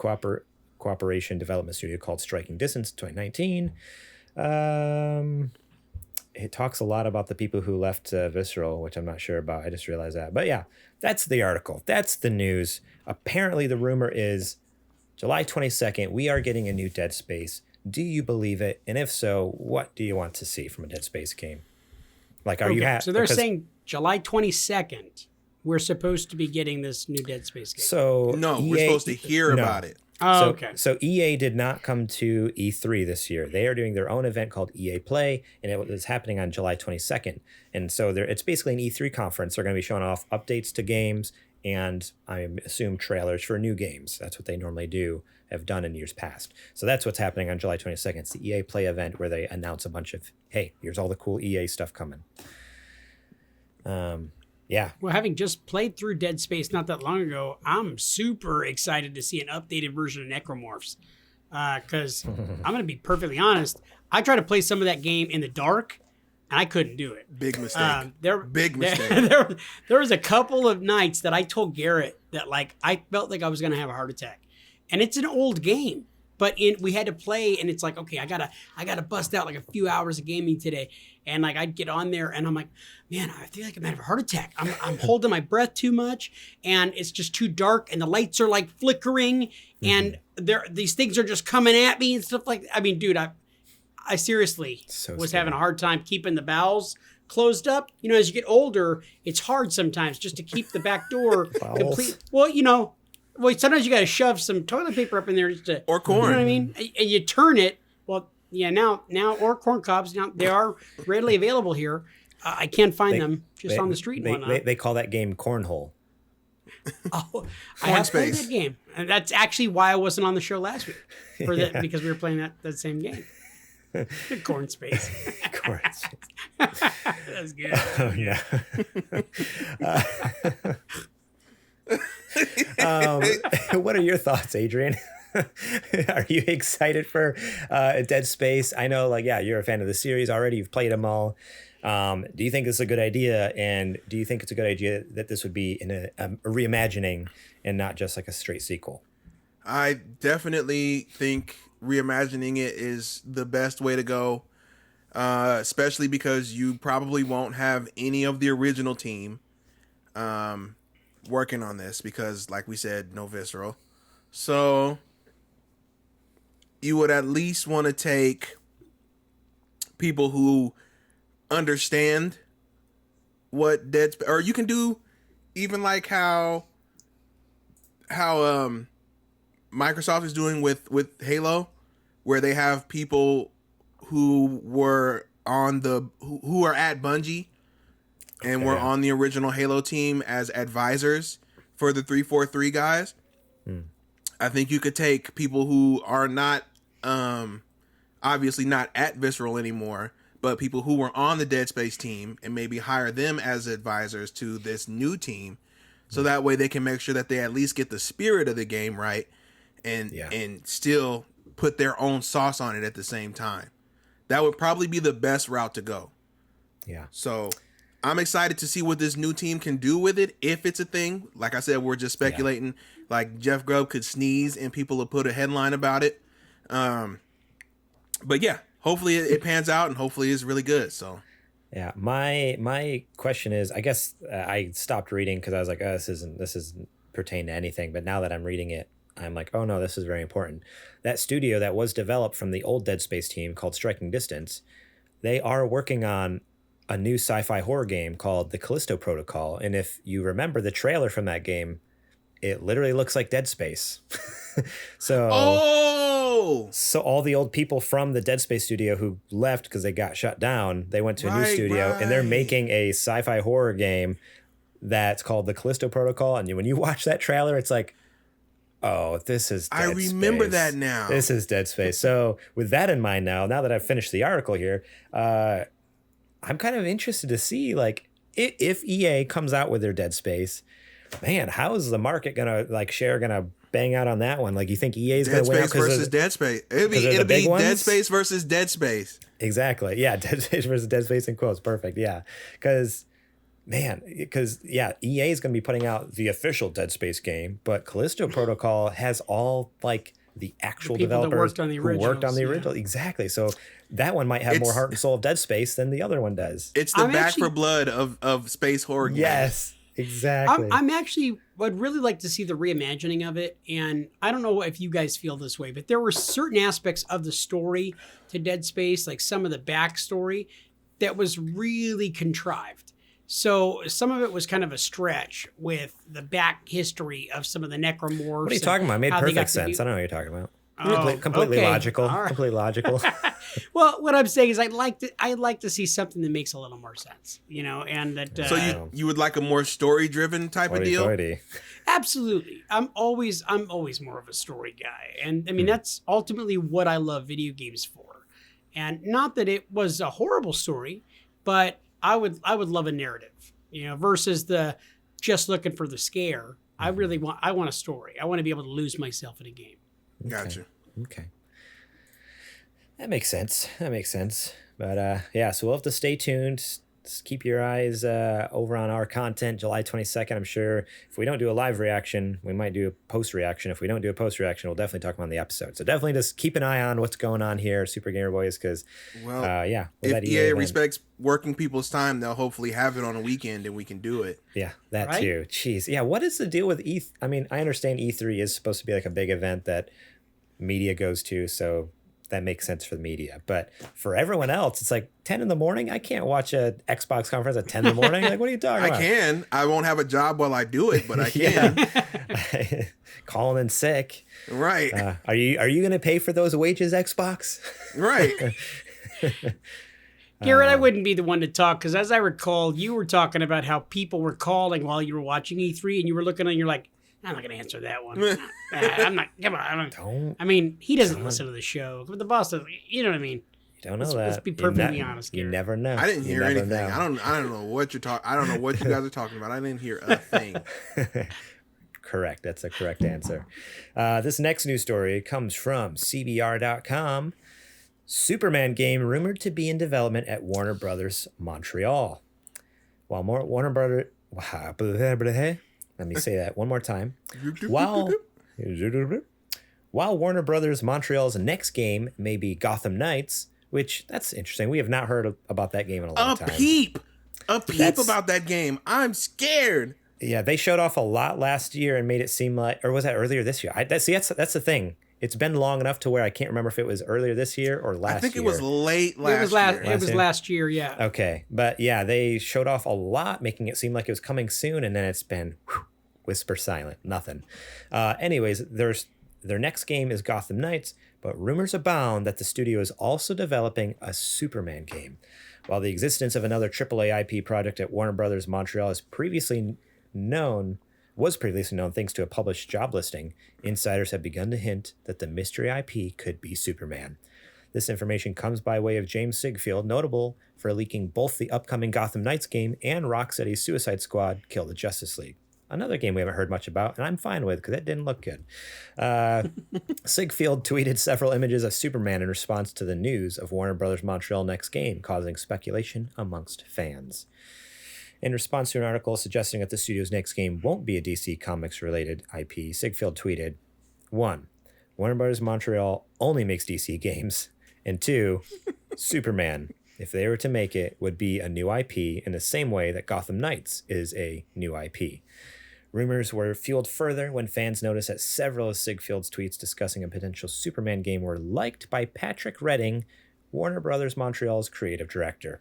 cooperation development studio called Striking Distance in 2019. It talks a lot about the people who left Visceral, which I'm not sure about. I just realized that. But yeah, that's the article. That's the news. Apparently, the rumor is July 22nd, we are getting a new Dead Space. Do you believe it? And if so, what do you want to see from a Dead Space game? Like, are you happy? So they're saying July 22nd, we're supposed to be getting this new Dead Space game. So no, we're supposed to hear about it. Oh, okay. So EA did not come to E3 this year. They are doing their own event called EA Play, and it was happening on July 22nd. And so it's basically an E3 conference. They're going to be showing off updates to games and I assume trailers for new games. That's what they normally have done in years past. So that's what's happening on July 22nd. It's the EA Play event where they announce a bunch of, hey, here's all the cool EA stuff coming. Yeah. Well, having just played through Dead Space not that long ago, I'm super excited to see an updated version of Necromorphs. Because I'm going to be perfectly honest, I tried to play some of that game in the dark, and I couldn't do it. Big mistake. Big mistake. There was a couple of nights that I told Garrett that like I felt like I was going to have a heart attack. And it's an old game. But we had to play, and it's like, okay, I gotta bust out like a few hours of gaming today, and like I'd get on there, and I'm like, man, I feel like I'm gonna have a heart attack. I'm holding my breath too much, and it's just too dark, and the lights are like flickering, and these things are just coming at me and stuff like that. I mean, dude, I seriously was having a hard time keeping the bowels closed up. You know, as you get older, it's hard sometimes just to keep the back door complete. Well, you know. Well, sometimes you got to shove some toilet paper up in there just to, or corn. You know what I mean? And you turn it. Well, yeah, now or corn cobs. Now they are readily available here. I can't find them just on the street and whatnot. They call that game Cornhole. Oh, I have played that game, and that's actually why I wasn't on the show last week for that because we were playing that same game. Corn Space. Corn Space. That's good. Oh yeah. What are your thoughts, Adrian? Are you excited for Dead Space? I know, like, yeah, you're a fan of the series already. You've played them all. Do you think it's a good idea? And do you think it's a good idea that this would be in a reimagining and not just like a straight sequel? I definitely think reimagining it is the best way to go, especially because you probably won't have any of the original team working on this because, like we said, no Visceral. So you would at least want to take people who understand what Dead Space, or you can do even like how Microsoft is doing with Halo, where they have people who were who are at Bungie and were on the original Halo team as advisors for the 343 guys. I think you could take people who are not, obviously not at Visceral anymore, but people who were on the Dead Space team and maybe hire them as advisors to this new team. So that way they can make sure that they at least get the spirit of the game right and still put their own sauce on it at the same time. That would probably be the best route to go. Yeah. So I'm excited to see what this new team can do with it, if it's a thing. Like I said, we're just speculating. Yeah. Like Jeff Grubb could sneeze and people will put a headline about it. But yeah, hopefully it pans out and hopefully it's really good. So yeah, my question is, I guess I stopped reading because I was like, oh, this isn't pertain to anything. But now that I'm reading it, I'm like, oh no, this is very important. That studio that was developed from the old Dead Space team called Striking Distance, they are working on a new sci-fi horror game called The Callisto Protocol. And if you remember the trailer from that game, it literally looks like Dead Space. So all the old people from the Dead Space studio who left because they got shut down, they went to a new studio and they're making a sci-fi horror game that's called The Callisto Protocol. And when you watch that trailer, it's like, oh, this is Dead Space. I remember that now. This is Dead Space. So with that in mind now that I've finished the article here, I'm kind of interested to see, like, if EA comes out with their Dead Space, man, how is the market share gonna bang out on that one? Like, you think EA's gonna win out versus Dead Space? It'll be Dead Space versus Dead Space. Exactly. Yeah, Dead Space versus Dead Space in quotes. Perfect. Yeah, because EA is gonna be putting out the official Dead Space game, but Callisto Protocol has all like the actual people that developers worked on the who worked on the originals, original. Exactly. So that one might have more heart and soul of Dead Space than the other one does. It's the Back for Blood of space horror games. Yes, exactly. I'm actually would really like to see the reimagining of it, and I don't know if you guys feel this way, but there were certain aspects of the story to Dead Space, like some of the backstory, that was really contrived. So some of it was kind of a stretch with the back history of some of the necromorphs. What are you talking about? It made perfect sense. I don't know what you're talking about. Completely okay. logical. All right. Completely logical. Well, what I'm saying is I'd like to see something that makes a little more sense, and that. So you would like a more story driven type of deal? Absolutely. I'm always more of a story guy, and I mean that's ultimately what I love video games for. And not that it was a horrible story, but I would love a narrative, versus the just looking for the scare. I want a story. I want to be able to lose myself in a game. Gotcha. Okay. That makes sense. But so we'll have to stay tuned. Just keep your eyes over on our content. July 22nd, I'm sure if we don't do a live reaction, we might do a post reaction. If we don't do a post reaction, we'll definitely talk about the episode. So definitely just keep an eye on what's going on here, Super Gamer Boys, because if EA respects working people's time, they'll hopefully have it on a weekend and we can do it. Yeah, that right? too. Jeez. Yeah, what is the deal with I mean, I understand E3 is supposed to be like a big event that media goes to, so that makes sense for the media. But for everyone else, it's like 10 in the morning. I can't watch a Xbox conference at 10 in the morning. Like, what are you talking about? I can. I won't have a job while I do it, but I can. Calling in sick. Right. Are you going to pay for those wages, Xbox? Right. Garrett, I wouldn't be the one to talk because, as I recall, you were talking about how people were calling while you were watching E3, and you were looking and you're like, I'm not going to answer that one. I'm not. Come on. I mean, he doesn't listen to the show. But the boss doesn't. You know what I mean? You don't know that. Let's be perfectly honest. You never know. I didn't hear anything. I don't know what you're talking. I don't know what you guys are talking about. I didn't hear a thing. Correct. That's a correct answer. This next news story comes from CBR.com. Superman game rumored to be in development at Warner Brothers Montreal. While Warner Brothers... Let me say that one more time. While Warner Brothers Montreal's next game may be Gotham Knights, which that's interesting. We have not heard about that game in a long time. A peep about that game. I'm scared. Yeah, they showed off a lot last year and made it seem like, or was that earlier this year? That's the thing. It's been long enough to where I can't remember if it was earlier this year or last year. I think it was late last year. It was last year, yeah. Okay. But yeah, they showed off a lot, making it seem like it was coming soon, and then it's been whisper silent. Nothing. Anyways, their next game is Gotham Knights, but rumors abound that the studio is also developing a Superman game. While the existence of another AAA IP project at Warner Brothers Montreal was previously known thanks to a published job listing, insiders have begun to hint that the mystery IP could be Superman. This information comes by way of James Sigfield, notable for leaking both the upcoming Gotham Knights game and Rocksteady's Suicide Squad Kill the Justice League. Another game we haven't heard much about, and I'm fine with because it didn't look good. Sigfield tweeted several images of Superman in response to the news of Warner Brothers Montreal next game, causing speculation amongst fans. In response to an article suggesting that the studio's next game won't be a DC Comics-related IP, Sigfield tweeted, 1. Warner Bros. Montreal only makes DC games. And 2, Superman, if they were to make it, would be a new IP in the same way that Gotham Knights is a new IP. Rumors were fueled further when fans noticed that several of Sigfield's tweets discussing a potential Superman game were liked by Patrick Redding, Warner Bros. Montreal's creative director.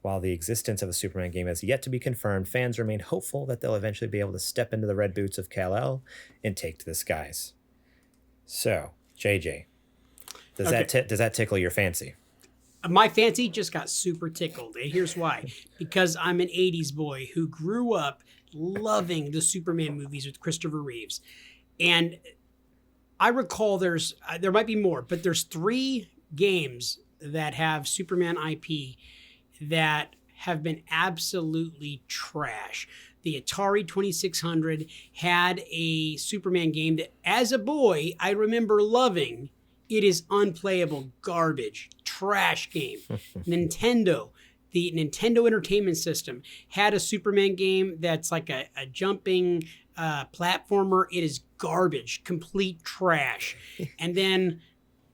While the existence of a Superman game has yet to be confirmed, fans remain hopeful that they'll eventually be able to step into the red boots of Kal-El and take to the skies. So, JJ, does that tickle your fancy? My fancy just got super tickled, and here's why. Because I'm an 80s boy who grew up loving the Superman movies with Christopher Reeves. And I recall there might be more, but there's 3 games that have Superman IP that have been absolutely trash. The Atari 2600 had a Superman game that, as a boy, I remember loving. It is unplayable garbage, trash game. Nintendo, the Nintendo Entertainment System had a Superman game that's like a jumping platformer. It is garbage, complete trash. And then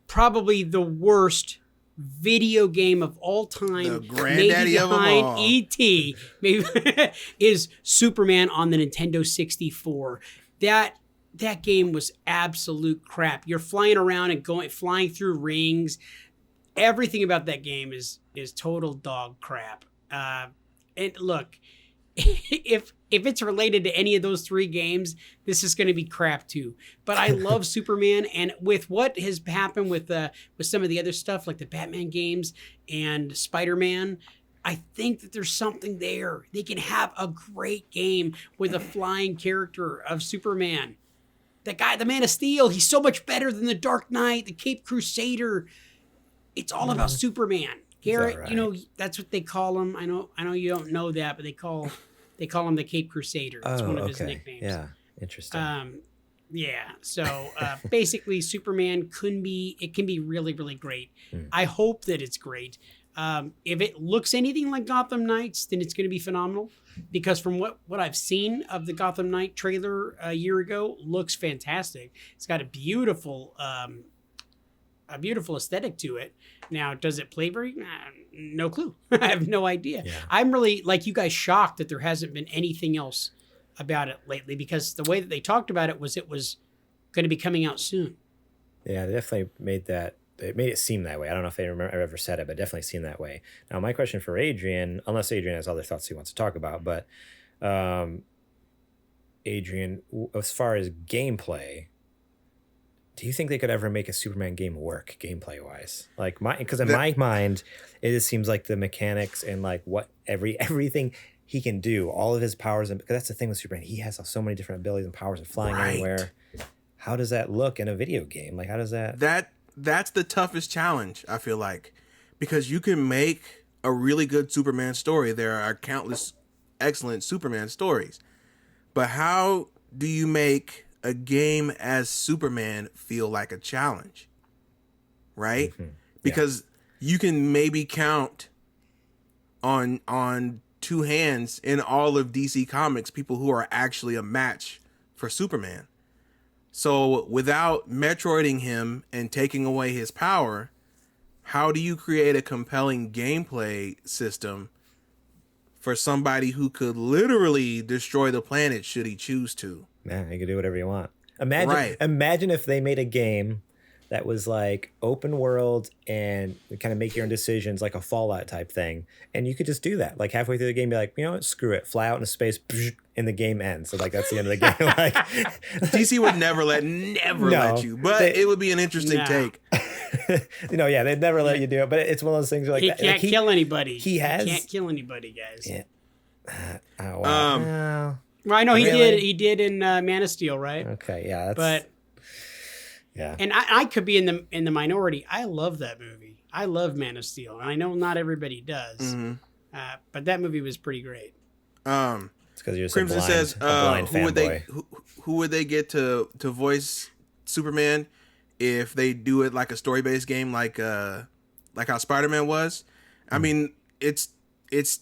probably the worst video game of all time, the granddaddy of them all, E.T. maybe is Superman on the Nintendo 64. That game was absolute crap. You're flying around and flying through rings. Everything about that game is total dog crap. And look, if it's related to any of those three games, this is going to be crap too. But I love Superman, and with what has happened with some of the other stuff like the Batman games and Spider-Man, I think that there's something there. They can have a great game with a flying character of Superman. That guy, the Man of Steel, he's so much better than the Dark Knight, the Cape Crusader. It's all about Superman. Garrett, right? That's what they call him. I know you don't know that, but they call him the Cape Crusader. It's one of his nicknames. Yeah, interesting. Yeah. So basically, Superman can be really, really great. I hope that it's great. If it looks anything like Gotham Knights, then it's going to be phenomenal. Because from what I've seen of the Gotham Knight trailer a year ago, looks fantastic. It's got a beautiful aesthetic to it. Now, does it play very? No clue. I have no idea. Yeah. I'm really, like you guys, shocked that there hasn't been anything else about it lately, because the way that they talked about it was going to be coming out soon. Yeah, they definitely made that. It made it seem that way. I don't know if they ever said it, but it definitely seemed that way. Now, my question for Adrian, unless Adrian has other thoughts he wants to talk about, but Adrian, as far as gameplay, do you think they could ever make a Superman game work gameplay-wise? Like, because in my mind, it just seems like the mechanics and like what everything he can do, all of his powers, and because that's the thing with Superman, he has so many different abilities and powers and flying anywhere. How does that look in a video game? Like, how does that? That's the toughest challenge, I feel like, because you can make a really good Superman story. There are countless excellent Superman stories, but how do you make a game as Superman feel like a challenge, right? Mm-hmm. Because you can maybe count on two hands in all of DC Comics people who are actually a match for Superman. So without Metroiding him and taking away his power, how do you create a compelling gameplay system for somebody who could literally destroy the planet should he choose to? Man, you can do whatever you want. Imagine if they made a game that was like open world and kind of make your own decisions, like a Fallout type thing. And you could just do that. Like halfway through the game, be like, you know what, screw it. Fly out into space, and the game ends. So like that's the end of the game. Like DC would never let you. But it would be an interesting take. They'd never let you do it. But it's one of those things where, like, he can't kill anybody. He can't kill anybody, guys. Yeah. Oh, wow. Well, I know really? He did in Man of Steel, right? Okay, yeah, yeah. And I could be in the minority. I love that movie. I love Man of Steel, and I know not everybody does. Mm-hmm. But that movie was pretty great. It's because you're Crimson a says, blind fanboy. who would they get to voice Superman if they do it like a story-based game, like how Spider-Man was? I mean, it's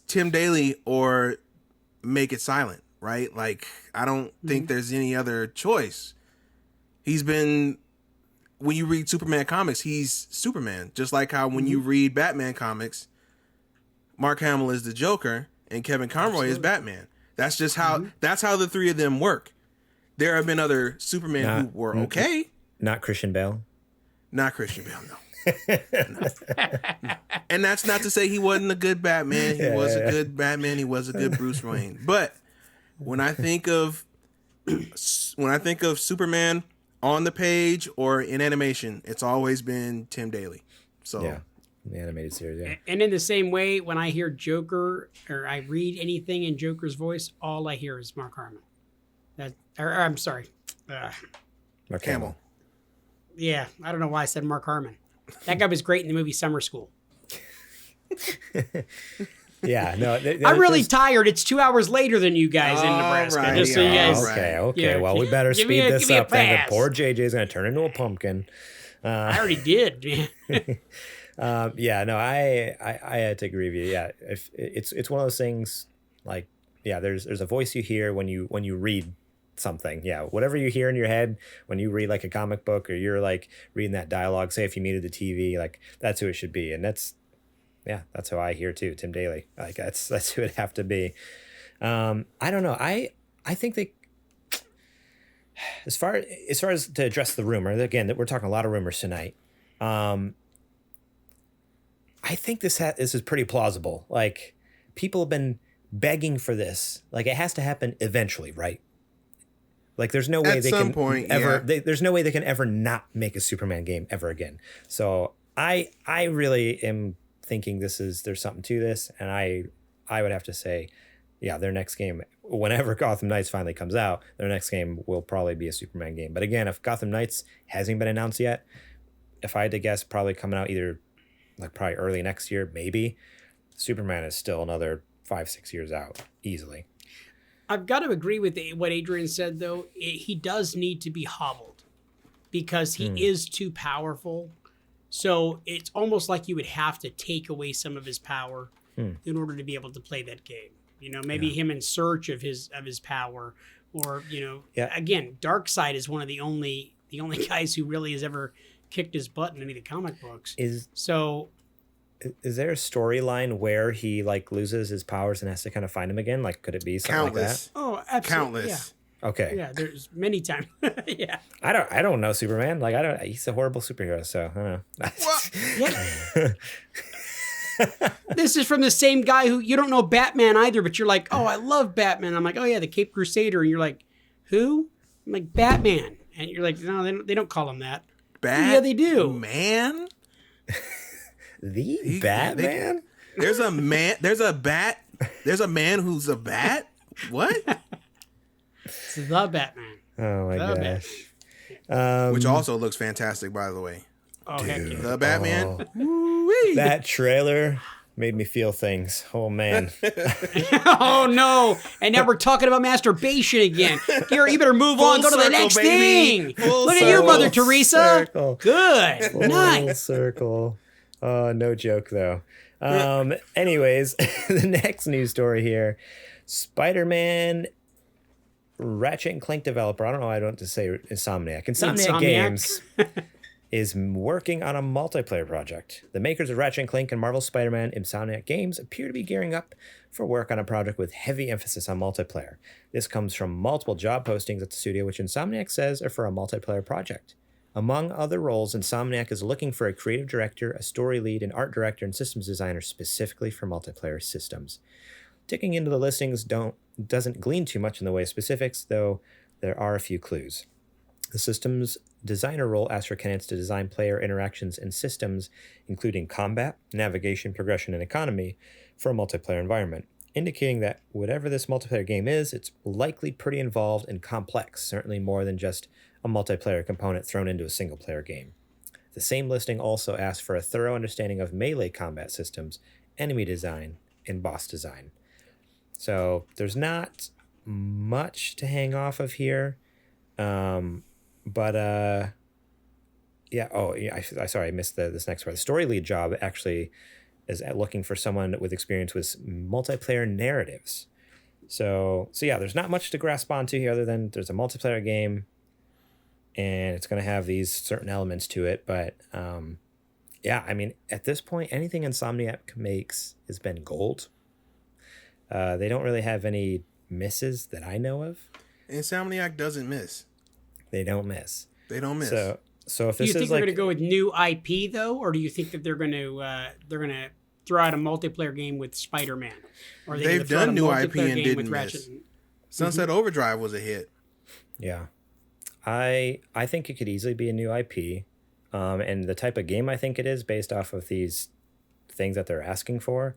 Tim Daly or make it silent. Right? Like, I don't think there's any other choice. He's been, when you read Superman comics, he's Superman. Just like how when you read Batman comics, Mark Hamill is the Joker and Kevin Conroy is Batman. That's just how, that's how the three of them work. There have been other Superman who were okay. Not Christian Bale? Not Christian Bale, no. And that's not to say he wasn't a good Batman. He was a good Batman. He was a good Bruce Wayne. But when I think of Superman on the page or in animation, it's always been Tim Daly. So yeah, the animated series. Yeah. And in the same way, when I hear Joker or I read anything in Joker's voice, all I hear is Mark Hamill. I'm sorry, Mark Hamill. Yeah, I don't know why I said Mark Harmon. That guy was great in the movie Summer School. Yeah, no. I'm really tired. It's 2 hours later than you guys in Nebraska. Right, just so you guys. Okay. Yeah, well, we better speed this up. Then the poor JJ's going to turn into a pumpkin. I already did. Yeah, no, I had to agree with you. Yeah, if it's one of those things like, yeah, there's a voice you hear when you read something. Yeah, whatever you hear in your head when you read like a comic book or you're like reading that dialogue. Say if you muted the TV, like that's who it should be, and that's how I hear too. Tim Daly, like that's who it'd have to be. I don't know. I think they. As far as to address the rumor, again, that we're talking a lot of rumors tonight. I think this is pretty plausible. Like, people have been begging for this. Like, it has to happen eventually, right? Like, there's no way there's no way they can ever not make a Superman game ever again. So I really am thinking there's something to this, and I would have to say, yeah, their next game, whenever Gotham Knights finally comes out, their next game will probably be a Superman game. But again, if Gotham Knights hasn't been announced yet, if I had to guess, probably coming out either like probably early next year, maybe. Superman is still another 5-6 years out, easily. I've got to agree with what Adrian said, though. He does need to be hobbled because he is too powerful. So it's almost like you would have to take away some of his power in order to be able to play that game. You know, maybe him in search of his power, or again, Darkseid is one of the only guys who really has ever kicked his butt in any of the comic books. Is there a storyline where he like loses his powers and has to kind of find him again? Like, could it be something like that? Oh, absolutely. Countless. Yeah. Okay. Yeah, there's many times. Yeah. I don't know Superman. Like, he's a horrible superhero, so I don't know. Yeah. This is from the same guy who you don't know Batman either, but you're like, oh, I love Batman. I'm like, oh yeah, the Cape Crusader, and you're like, who? I'm like, Batman, and you're like, no, they don't call him that. Yeah, they do. Man. Batman? There's a man. There's a bat. There's a man who's a bat. What? It's the Batman. Oh my gosh. Which also looks fantastic, by the way. Oh, heck yeah. The Batman. That trailer made me feel things. Oh man. Oh no. And now we're talking about masturbation again. Gary, you better move on. Go to the next thing. Look at you, Mother Teresa. Circle. Good. Full Nice. circle. No joke though. Anyways, the next news story here. Spider-Man Ratchet & Clank developer. I don't know. I don't have to say Insomniac. Insomniac Games is working on a multiplayer project. The makers of Ratchet & Clank and Marvel's Spider-Man Insomniac Games appear to be gearing up for work on a project with heavy emphasis on multiplayer. This comes from multiple job postings at the studio, which Insomniac says are for a multiplayer project. Among other roles, Insomniac is looking for a creative director, a story lead, an art director, and systems designer specifically for multiplayer systems. Digging into the listings doesn't glean too much in the way of specifics, though there are a few clues. The systems designer role asks for candidates to design player interactions and systems, including combat, navigation, progression, and economy, for a multiplayer environment, indicating that whatever this multiplayer game is, it's likely pretty involved and complex, certainly more than just a multiplayer component thrown into a single-player game. The same listing also asks for a thorough understanding of melee combat systems, enemy design, and boss design. So there's not much to hang off of here. Sorry, I missed this next part. The story lead job actually is looking for someone with experience with multiplayer narratives. So yeah, there's not much to grasp onto here other than there's a multiplayer game and it's going to have these certain elements to it. But I mean, at this point, anything Insomniac makes has been gold. They don't really have any misses that I know of. Insomniac doesn't miss. They don't miss. So if this do you think is they're like, going to go with new IP though, or do you think that they're going to throw out a multiplayer game with Spider-Man? Or they've done new IP and didn't miss. miss. Sunset Overdrive was a hit. Yeah, I think it could easily be a new IP, and the type of game I think it is based off of these things that they're asking for,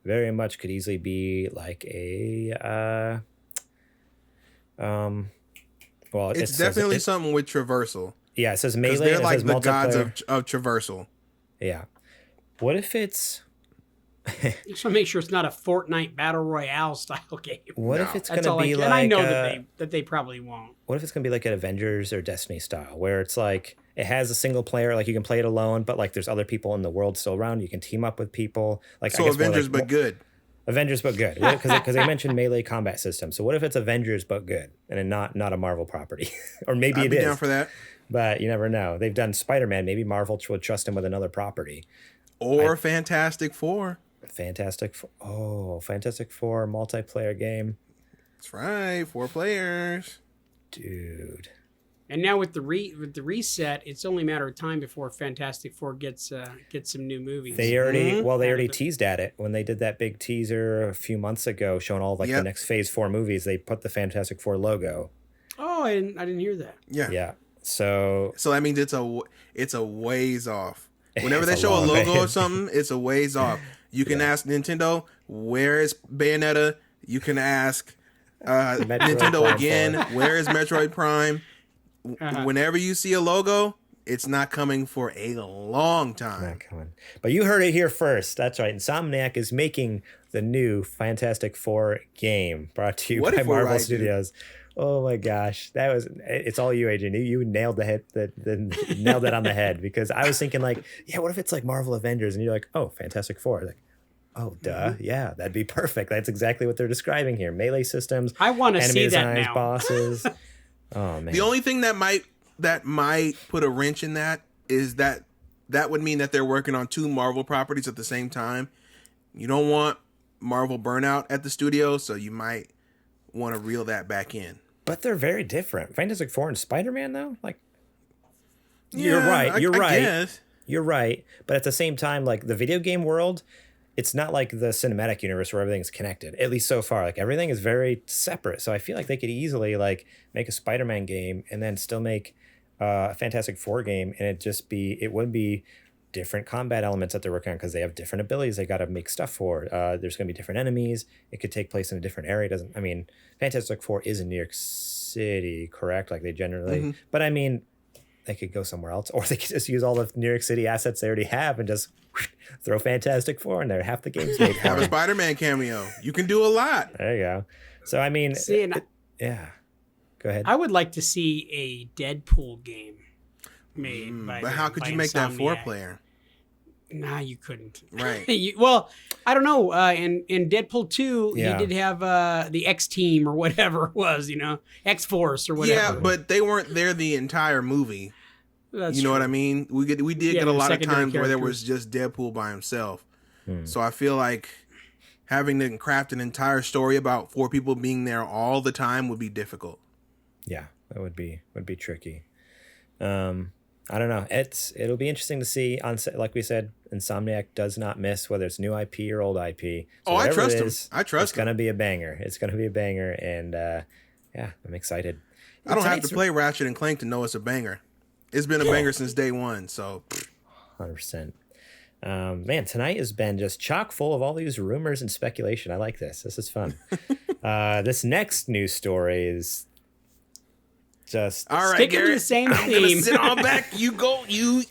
very much could easily be like a well, it's definitely something with traversal. Yeah, it says melee. They're like says the gods multiplayer. of traversal. Yeah. What if it's Just want to make sure it's not a Fortnite Battle Royale style game. What if it's going That's to all be like? and I know that they probably won't. What if it's going to be like an Avengers or Destiny style, where it's like it has a single player, like you can play it alone, but like there's other people in the world still around. You can team up with people. Like So I guess Avengers, more like, but good. Avengers, but good, because they mentioned melee combat system. So what if it's Avengers but good, and then not a Marvel property, or maybe I'd it be is. down for that. But you never know. They've done Spider-Man. Maybe Marvel would trust him with another property. Or Fantastic Four. Fantastic Four multiplayer game. That's right, 4 players. Dude. And now with the reset, it's only a matter of time before Fantastic Four gets some new movies. They already teased at it when they did that big teaser a few months ago, showing all like the next Phase 4 movies. They put the Fantastic Four logo. Oh, I didn't hear that. Yeah. Yeah. So that means it's a ways off. Whenever they show a logo or something, it's a ways off. You can ask Nintendo, where is Bayonetta? You can ask Nintendo Prime again, 4. where is Metroid Prime? Whenever you see a logo, it's not coming for a long time. Not coming. But you heard it here first. That's right. Insomniac is making the new Fantastic Four game, brought to you by Marvel Studios. Oh my gosh, it's all you, Adrian. You nailed nailed it on the head, because I was thinking like, yeah, what if it's like Marvel Avengers, and you're like, oh, Fantastic Four, like, oh, duh, yeah, that'd be perfect. That's exactly what they're describing here. Melee systems. I want to see that now. Bosses. Oh man. The only thing that might put a wrench in that is that would mean that they're working on 2 Marvel properties at the same time. You don't want Marvel burnout at the studio, so you might want to reel that back in. But they're very different. Fantastic Four and Spider-Man, though, like, Yeah, you're right. You're right. Guess. You're right. But at the same time, like the video game world, it's not like the cinematic universe where everything's connected. At least so far, like everything is very separate. So I feel like they could easily like make a Spider-Man game and then still make a Fantastic Four game, and it wouldn't be different combat elements that they're working on, because they have different abilities they got to make stuff for. There's going to be different enemies. It could take place in a different area. Fantastic Four is in New York City, correct? Like they generally, but I mean, they could go somewhere else, or they could just use all the New York City assets they already have and just throw Fantastic Four in there. Half the game's made. Have a Spider-Man cameo. You can do a lot. There you go. So I mean, yeah. Go ahead. I would like to see a Deadpool game made by. But how could you make that 4-player? Nah, you couldn't. Right. Well, I don't know. In Deadpool 2, Yeah. he did have the X Team or whatever it was, X Force or whatever. Yeah, but they weren't there the entire movie. That's you know true. what I mean? We did get a lot of secondary times where there characters. was just Deadpool by himself. So I feel like having to craft an entire story about 4 people being there all the time would be difficult. Yeah, that would be tricky. I don't know. It'll be interesting to see. Like we said, Insomniac does not miss, whether it's new IP or old IP. So I trust him. It's gonna be a banger. It's gonna be a banger, and yeah, I'm excited. I don't have to play Ratchet and Clank to know it's a banger. It's been a banger since day one. So 100%. Man, tonight has been just chock full of all these rumors and speculation. I like this. This is fun. This next news story is just all right. Sticking Garrett, to the same I'm theme. gonna sit on back. You go. You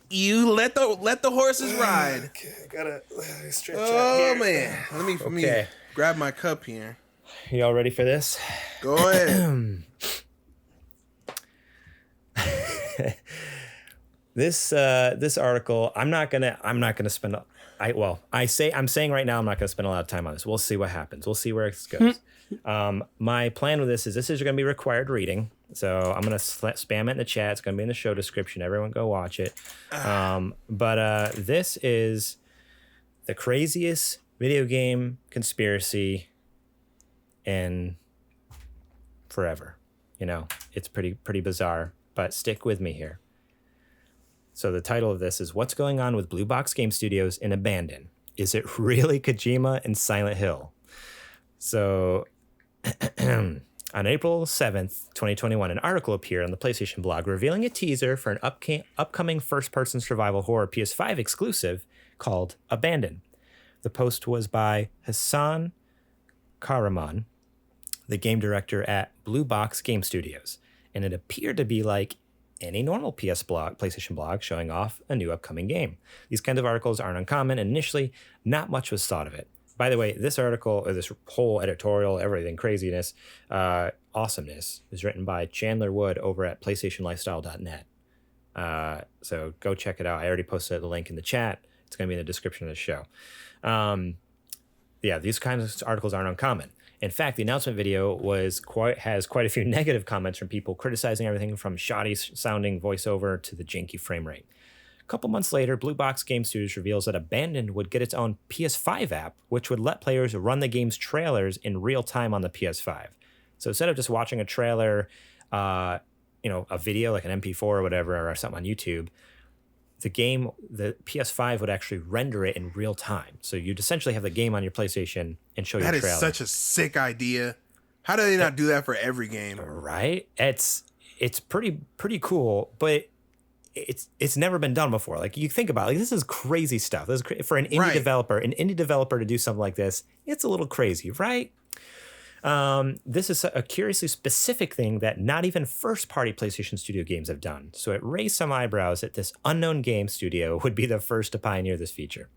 let the horses ride. Okay, I gotta stretch out Oh here. man, let me grab my cup here. You all ready for this? Go ahead. This article, I'm not gonna spend. I'm saying right now I'm not gonna spend a lot of time on this. We'll see what happens. We'll see where it goes. My plan with this is gonna be required reading. So I'm gonna spam it in the chat. It's gonna be in the show description. Everyone go watch it. But this is the craziest video game conspiracy in forever. It's pretty bizarre. But stick with me here. So the title of this is "What's Going On with Blue Box Game Studios in Abandon? Is it really Kojima and Silent Hill?" So on April 7th, 2021, an article appeared on the PlayStation blog revealing a teaser for an upcoming first-person survival horror PS5 exclusive called Abandon. The post was by Hassan Karaman, the game director at Blue Box Game Studios, and it appeared to be like any normal PlayStation blog showing off a new upcoming game. These kinds of articles aren't uncommon, and initially, not much was thought of it. By the way, this article, or this whole editorial, everything craziness, awesomeness, is written by Chandler Wood over at PlayStationLifestyle.net. So go check it out. I already posted the link in the chat. It's going to be in the description of the show. These kinds of articles aren't uncommon. In fact, the announcement video has quite a few negative comments from people criticizing everything from shoddy sounding voiceover to the janky frame rate. A couple months later, Blue Box Game Studios reveals that Abandoned would get its own PS5 app, which would let players run the game's trailers in real time on the PS5. So instead of just watching a trailer, a video like an MP4 or whatever, or something on YouTube, the PS5 would actually render it in real time. So you'd essentially have the game on your PlayStation and show your trailer. That is such a sick idea. How do they not do that for every game? Right? It's pretty cool, but it's never been done before. Like, you think about it, like, this is crazy stuff. This is for an indie developer to do something like this. It's a little crazy, right? This is a curiously specific thing that not even first-party PlayStation Studio games have done. So it raised some eyebrows that this unknown game studio would be the first to pioneer this feature.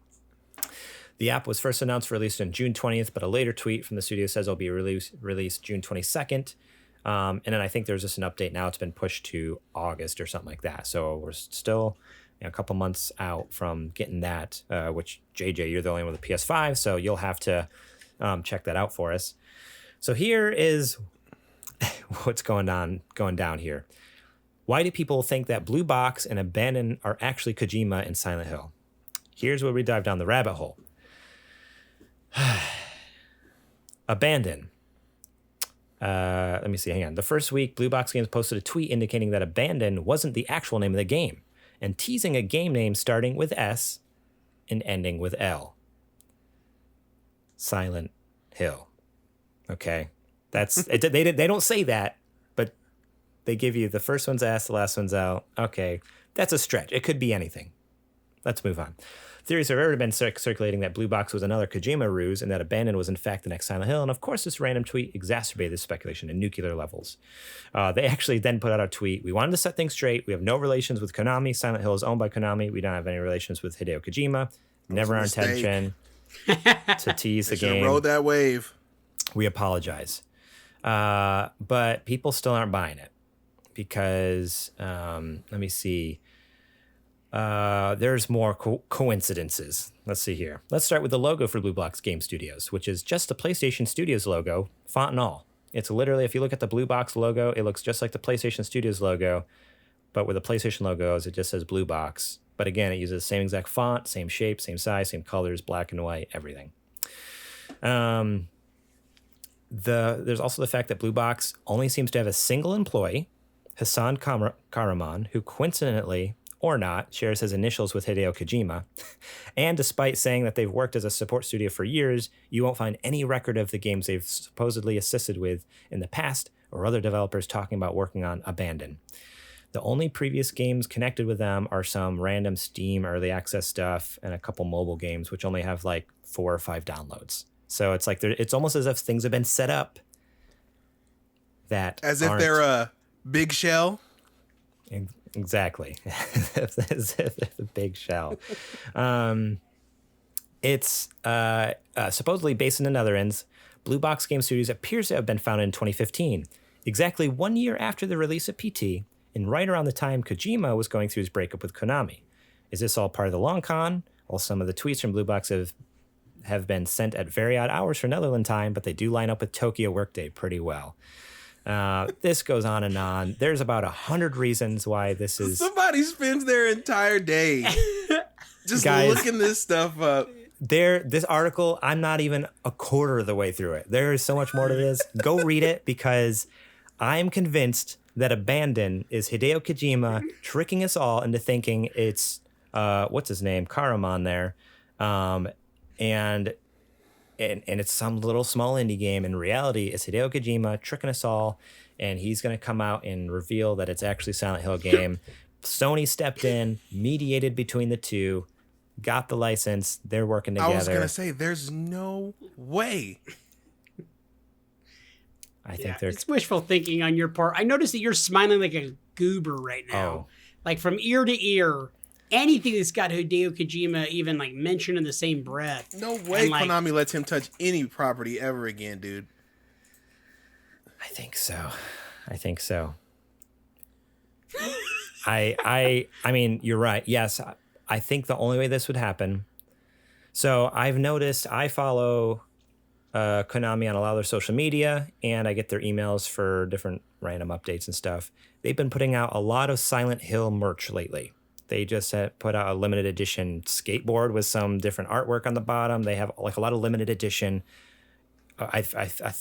The app was first announced for release on June 20th, but a later tweet from the studio says it'll be released June 22nd. And then I think there's just an update now. It's been pushed to August or something like that. So we're still a couple months out from getting that, which, JJ, you're the only one with a PS5, so you'll have to check that out for us. So here is what's going down here. Why do people think that Blue Box and Abandon are actually Kojima and Silent Hill? Here's where we dive down the rabbit hole. Abandon. Let me see. Hang on. The first week, Blue Box Games posted a tweet indicating that Abandon wasn't the actual name of the game and teasing a game name starting with S and ending with L. Silent Hill. Okay. That's it. They don't say that, but they give you the first one's S, the last one's L. Okay. That's a stretch. It could be anything. Let's move on. Theories have already been circulating that Blue Box was another Kojima ruse and that Abandon was in fact the next Silent Hill. And of course, this random tweet exacerbated this speculation to nuclear levels. They actually then put out a tweet. We wanted to set things straight. We have no relations with Konami. Silent Hill is owned by Konami. We don't have any relations with Hideo Kojima. Never our intention to tease the game. Rode that wave. We apologize. But people still aren't buying it because, let me see. There's more coincidences. Let's see here. Let's start with the logo for Blue Box Game Studios, which is just the PlayStation Studios logo, font and all. It's literally, if you look at the Blue Box logo, it looks just like the PlayStation Studios logo, but with the PlayStation logos, it just says Blue Box. But again, it uses the same exact font, same shape, same size, same colors, black and white, everything. There's also the fact that Blue Box only seems to have a single employee, Hassan Karaman, who coincidentally or not, shares his initials with Hideo Kojima. And despite saying that they've worked as a support studio for years, you won't find any record of the games they've supposedly assisted with in the past or other developers talking about working on Abandon. The only previous games connected with them are some random Steam early access stuff and a couple mobile games, which only have like 4 or 5 downloads. So it's like it's almost as if things have been set up that as if they're a big shell. Exactly. As if a big shell. It's supposedly based in the Netherlands. Blue Box Game Studios appears to have been founded in 2015, exactly 1 year after the release of PT, and right around the time Kojima was going through his breakup with Konami. Is this all part of the long con? Well, some of the tweets from Blue Box have been sent at very odd hours for Netherlands time, but they do line up with Tokyo workday pretty well. This goes on and on. There's about 100 reasons why this is. Somebody spends their entire day just looking this stuff up. This article, I'm not even a quarter of the way through it. There is so much more to this. Go read it because I am convinced that Abandon is Hideo Kojima tricking us all into thinking it's what's his name, Karaman there, and it's some little small indie game. In reality, it's Hideo Kojima tricking us all, and he's going to come out and reveal that it's actually a Silent Hill game. Sony stepped in, mediated between the two, got the license. They're working together. I was going to say, there's no way. I think it's wishful thinking on your part. I noticed that you're smiling like goober right now. Oh. Like from ear to ear, anything that's got Hideo Kojima even like mentioned in the same breath. No way like, Konami lets him touch any property ever again, dude. I think so. I mean, you're right. Yes, I think the only way this would happen. So I've noticed I follow Konami on a lot of their social media, and I get their emails for different random updates and stuff. They've been putting out a lot of Silent Hill merch lately. They just put out a limited edition skateboard with some different artwork on the bottom. They have like a lot of limited edition. I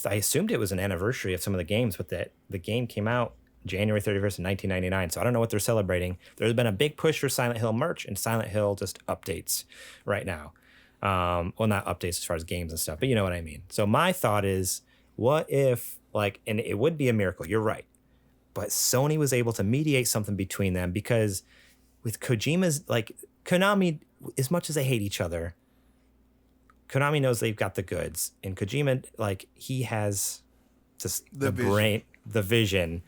assumed it was an anniversary of some of the games, but the game came out January 31st, 1999. So I don't know what they're celebrating. There's been a big push for Silent Hill merch and Silent Hill just updates right now. Well, not updates as far as games and stuff, but you know what I mean. So my thought is, what if, like, and it would be a miracle, you're right, but Sony was able to mediate something between them, because with Kojima's, like, Konami, as much as they hate each other, Konami knows they've got the goods, and Kojima, like, he has just the brain, the vision,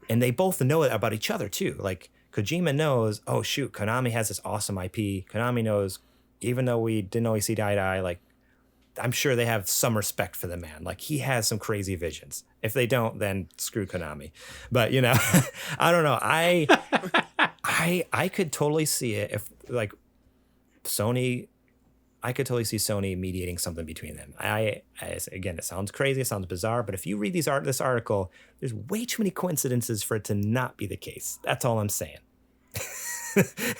and they both know it about each other too. Like, Kojima knows, oh shoot, Konami has this awesome IP. Konami knows, even though we didn't always see eye to eye, like, I'm sure they have some respect for the man. Like, he has some crazy visions. If they don't, then screw Konami. But, you know, I don't know. I could totally see it if, like, Sony, I could totally see Sony mediating something between them. Again, it sounds crazy, it sounds bizarre, but if you read this article, there's way too many coincidences for it to not be the case. That's all I'm saying.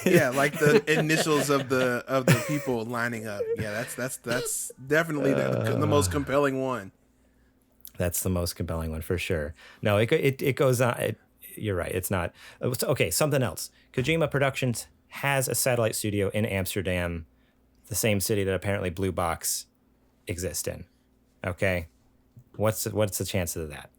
Yeah, like the initials of the people lining up. Yeah, that's definitely the most compelling one. That's the most compelling one for sure. No, it goes on. You're right. It's not. Okay, something else. Kojima Productions has a satellite studio in Amsterdam, the same city that apparently Blue Box exists in. Okay, what's the chance of that?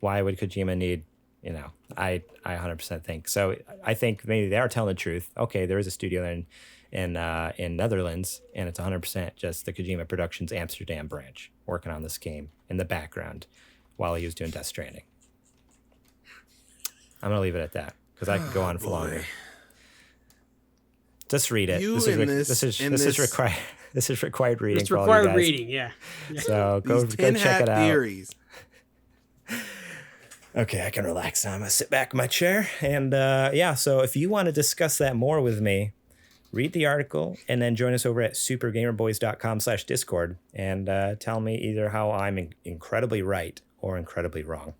Why would Kojima need? You know, I 100% think so. I think maybe they are telling the truth. Okay, there is a studio in Netherlands, and it's 100% just the Kojima Productions Amsterdam branch working on this game in the background while he was doing Death Stranding. I'm gonna leave it at that because I could go on for longer. Just read it. This is required. This is required reading. It's for all you required guys. reading. Yeah. So go check it out. Theories. Okay, I can relax now. I'm going to sit back in my chair. And so if you want to discuss that more with me, read the article and then join us over at supergamerboys.com/Discord and tell me either how I'm incredibly right or incredibly wrong.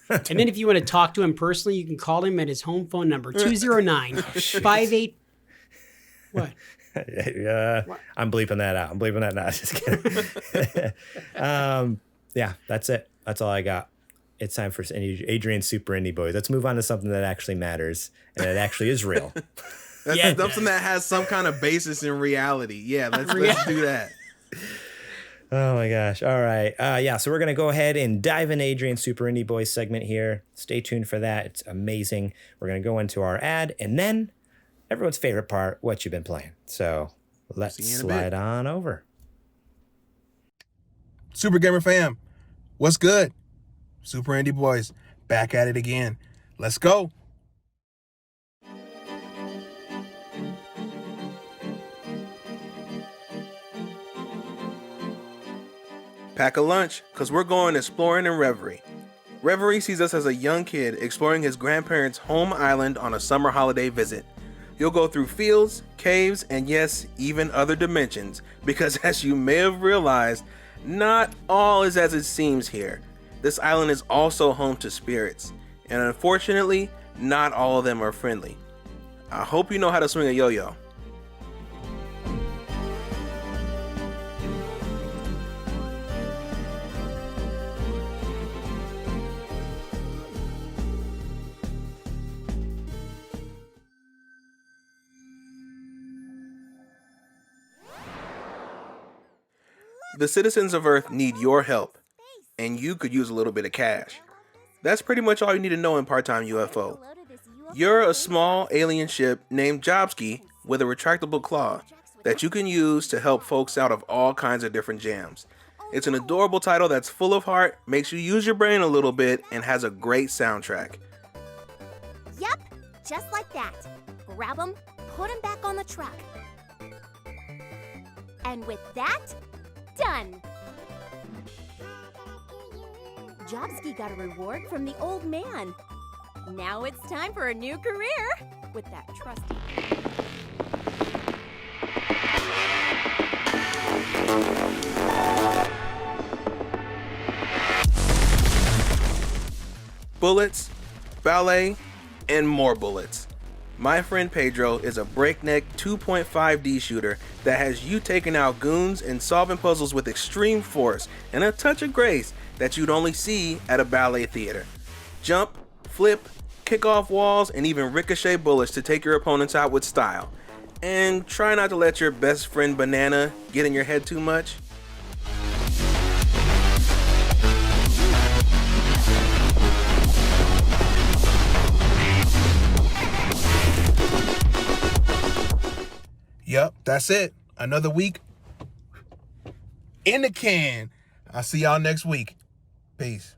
And then if you want to talk to him personally, you can call him at his home phone number, 209-58... What? I'm bleeping that out. I'm bleeping that out. Just kidding. Yeah, that's it. That's all I got. It's time for Adrian's Super Indie Boys. Let's move on to something that actually matters and it actually is real. That's something that has some kind of basis in reality. Yeah, let's do that. Oh my gosh. All right. So we're going to go ahead and dive into Adrian's Super Indie Boys segment here. Stay tuned for that. It's amazing. We're going to go into our ad and then everyone's favorite part, what you've been playing. So let's slide on over. Super Gamer fam, what's good? Super Indie Boys, back at it again. Let's go. Pack a lunch, because we're going exploring in Reverie. Reverie sees us as a young kid exploring his grandparents' home island on a summer holiday visit. You'll go through fields, caves, and yes, even other dimensions, because as you may have realized, not all is as it seems here. This island is also home to spirits, and unfortunately, not all of them are friendly. I hope you know how to swing a yo-yo. The citizens of Earth need your help, and you could use a little bit of cash. That's pretty much all you need to know in Part-Time UFO. You're a small alien ship named Jobski with a retractable claw that you can use to help folks out of all kinds of different jams. It's an adorable title that's full of heart, makes you use your brain a little bit, and has a great soundtrack. just like that. Grab them, put them back on the truck. And with that, done. Jobski got a reward from the old man. Now it's time for a new career with that trusty. Bullets, ballet, and more bullets. My friend Pedro is a breakneck 2.5D shooter that has you taking out goons and solving puzzles with extreme force and a touch of grace that you'd only see at a ballet theater. Jump, flip, kick off walls, and even ricochet bullets to take your opponents out with style. And try not to let your best friend Banana get in your head too much. Yep, that's it. Another week in the can. I'll see y'all next week. Peace.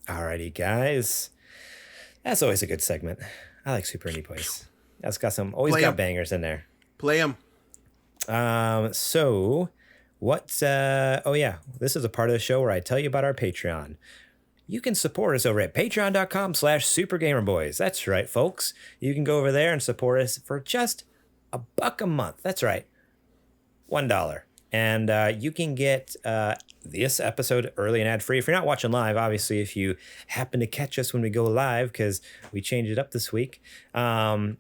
Alrighty, guys. That's always a good segment. I like Super Indie Boys. That's got some, always got bangers in there. Play them. So what, oh yeah, this is a part of the show where I tell you about our Patreon. You can support us over at patreon.com/supergamerboys. That's right, folks. You can go over there and support us for just $1 a month. That's right. $1. And you can get this episode early and ad-free. If you're not watching live, obviously, if you happen to catch us when we go live, because we changed it up this week, then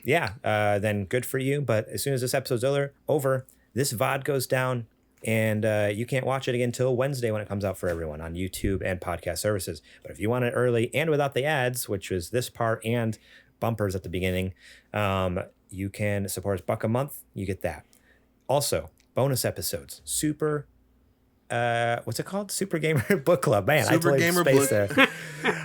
good for you. But as soon as this episode's over, this VOD goes down, and you can't watch it again until Wednesday when it comes out for everyone on YouTube and podcast services. But if you want it early and without the ads, which is this part and bumpers at the beginning, you can support us $1 a month. You get that. Also, bonus episodes. What's it called? Super Gamer Book Club. Man, Super I totally Gamer spaced Book. there.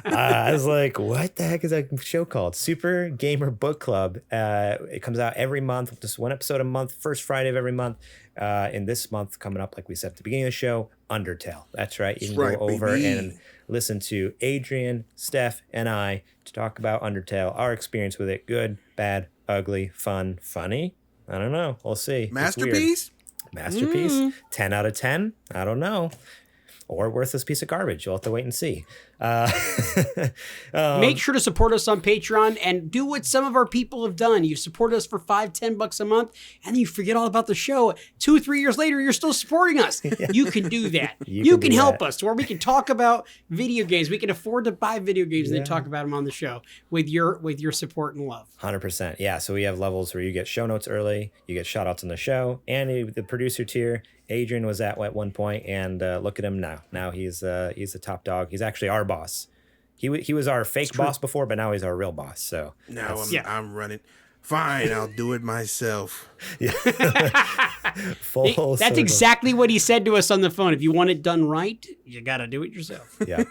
I was like, what the heck is that show called? Super Gamer Book Club. It comes out every month, just one episode a month, first Friday of every month. In this month, coming up, like we said at the beginning of the show, Undertale. That's right. You can go over and listen to Adrian, Steph, and I to talk about Undertale, our experience with it. Good, bad, ugly, fun, funny. I don't know. We'll see. Masterpiece? Masterpiece. 10 out of 10. I don't know. Or worthless piece of garbage. You'll have to wait and see. Make sure to support us on Patreon and do what some of our people have done. You support us for $5-10 a month, and then you forget all about the show. 2 or 3 years later, you're still supporting us. You can do that. You can help us, where we can talk about video games. We can afford to buy video games and then talk about them on the show with your support and love. 100%. Yeah. So we have levels where you get show notes early, you get shout outs on the show, and the producer tier. Adrian was at one point, and look at him now. Now he's the top dog. He's actually our boss. He was our fake boss before, but now he's our real boss. So now I'm running. Fine, I'll do it myself. That's exactly what he said to us on the phone. If you want it done right, you got to do it yourself. Yeah.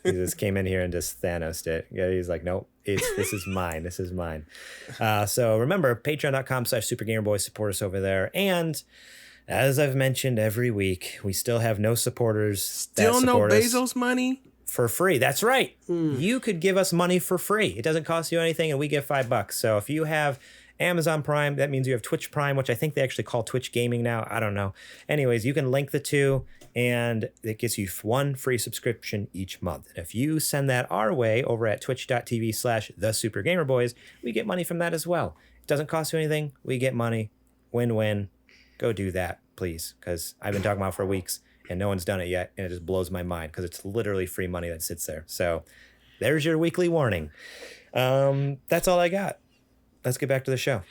He just came in here and just Thanos'd it. Yeah, he's like, nope, this is mine. This is mine. So remember, patreon.com/supergamerboys. Support us over there. And as I've mentioned every week, we still have no supporters. Still no Bezos money? For free. That's right. You could give us money for free. It doesn't cost you anything, and we get $5. So if you have Amazon Prime, that means you have Twitch Prime, which I think they actually call Twitch Gaming now. I don't know. Anyways, you can link the two, and it gets you 1 free subscription each month. And if you send that our way over at twitch.tv/thesupergamerboys, we get money from that as well. It doesn't cost you anything. We get money. Win-win. Go do that, please, because I've been talking about it for weeks. And no one's done it yet, and it just blows my mind because it's literally free money that sits there. So there's your weekly warning. That's all I got. Let's get back to the show.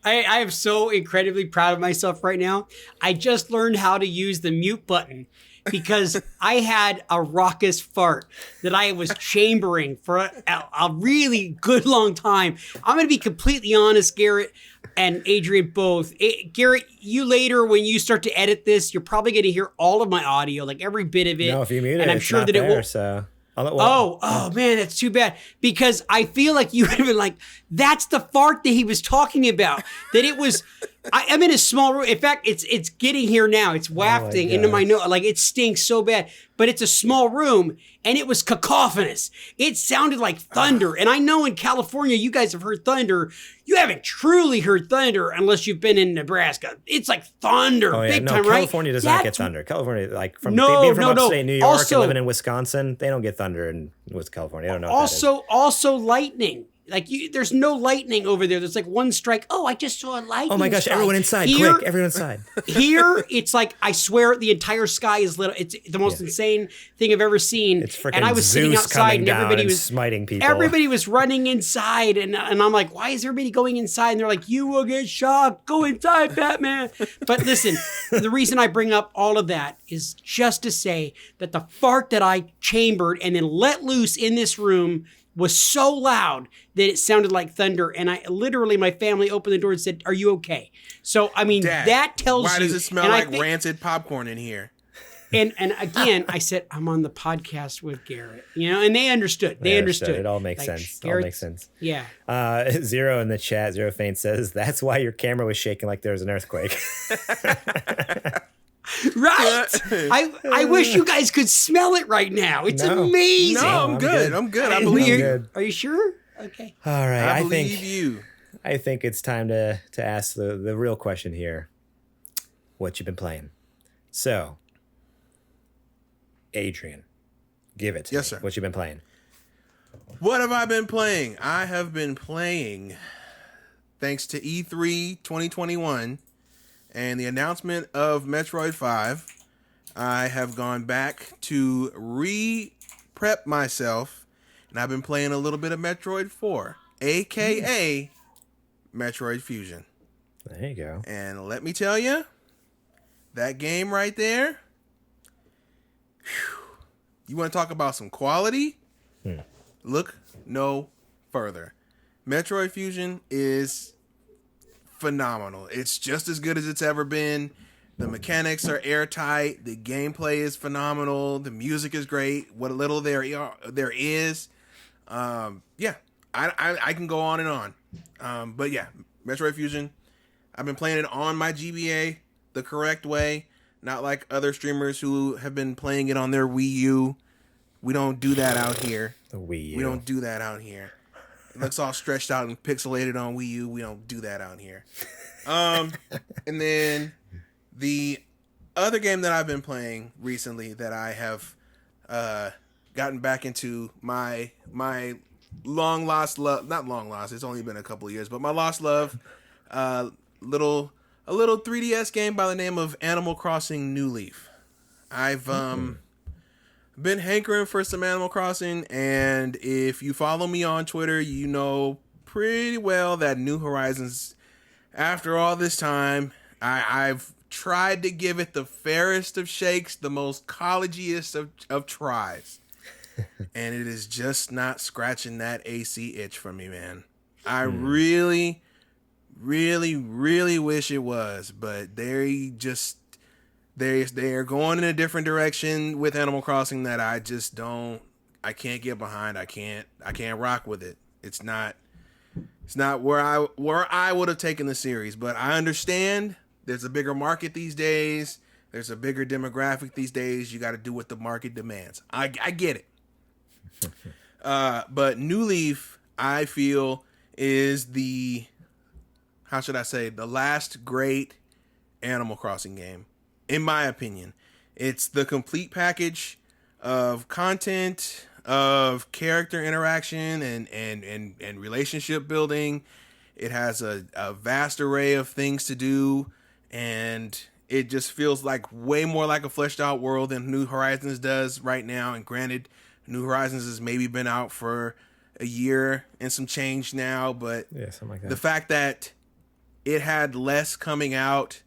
I am so incredibly proud of myself right now. I just learned how to use the mute button because I had a raucous fart that I was chambering for a really good long time. I'm going to be completely honest, Garrett. and Adrian both. Garrett, you later, when you start to edit this, you're probably going to hear all of my audio, like every bit of it. No, if you mute it, and I'm it's sure not that there, it will. So. Man, that's too bad. Because I feel like you would have been like, that's the fart that he was talking about. That it was, I'm in a small room. In fact, it's getting here now. It's wafting into my nose. Like, it stinks so bad. But it's a small room, and it was cacophonous. It sounded like thunder. And I know in California, you guys have heard thunder. You haven't truly heard thunder unless you've been in Nebraska. It's like thunder, big time, right? California does not get thunder. California, like being from upstate New York also, and living in Wisconsin, they don't get thunder in California. I don't know what that is. Also lightning. Like, there's no lightning over there. There's like one strike. Oh, I just saw a lightning. Oh my gosh! strike. Everyone inside! Quick! Everyone inside! Here, it's like, I swear the entire sky is lit. It's the most insane thing I've ever seen. It's freaking and I was Zeus sitting outside, and everybody was smiting people. Everybody was running inside, and I'm like, why is everybody going inside? And they're like, you will get shocked. Go inside, Batman. But listen, the reason I bring up all of that is just to say that the fart that I chambered and then let loose in this room was so loud that it sounded like thunder. And my family opened the door and said, are you okay? So, I mean, Dad, that tells you. why does it smell like rancid popcorn in here? And again, I said, I'm on the podcast with Garrett, and they understood. They understood. It all makes sense. It all makes sense. Yeah. Zero in the chat, Zero Faint says, that's why your camera was shaking like there was an earthquake. Right? I wish you guys could smell it right now. It's amazing. No, I'm good. I believe you. Are you sure? Okay. All right. I believe you. I think it's time to ask the real question here. What you been playing? So, Adrian, give it to me. Sir. What you been playing? What have I been playing? I have been playing, thanks to E3 2021 and the announcement of Metroid 5, I have gone back to re-prep myself, and I've been playing a little bit of Metroid 4, a.k.a. Metroid Fusion. There you go. And let me tell you, that game right there, you want to talk about some quality? Look no further. Metroid Fusion is phenomenal. It's just as good as it's ever been. The mechanics are airtight. The gameplay is phenomenal. The music is great. What little there is. I can go on and on. But yeah, Metroid Fusion. I've been playing it on my GBA the correct way. Not like other streamers who have been playing it on their Wii U. We don't do that out here. The Wii U. We don't do that out here. It looks all stretched out and pixelated on Wii U. We don't do that out here. And then the other game that I've been playing recently that I have gotten back into, my long lost love, not long lost, it's only been a couple of years, but my lost love, a little 3DS game by the name of Animal Crossing New Leaf. I've been hankering for some Animal Crossing, and if you follow me on Twitter, you know pretty well that New Horizons, after all this time, I've tried to give it the fairest of shakes, the most collegeiest of tries. And it is just not scratching that AC itch for me, man. I really, really, really wish it was, but they are going in a different direction with Animal Crossing that I can't get behind. I can't rock with it. It's not where I would have taken the series, but I understand there's a bigger market these days. There's a bigger demographic these days. You got to do what the market demands. I get it. But New Leaf, I feel, is the last great Animal Crossing game. In my opinion, it's the complete package of content, of character interaction and relationship building. It has a vast array of things to do, and it just feels like way more like a fleshed out world than New Horizons does right now. And granted, New Horizons has maybe been out for a year and some change now, but something like that. The fact that it had less coming out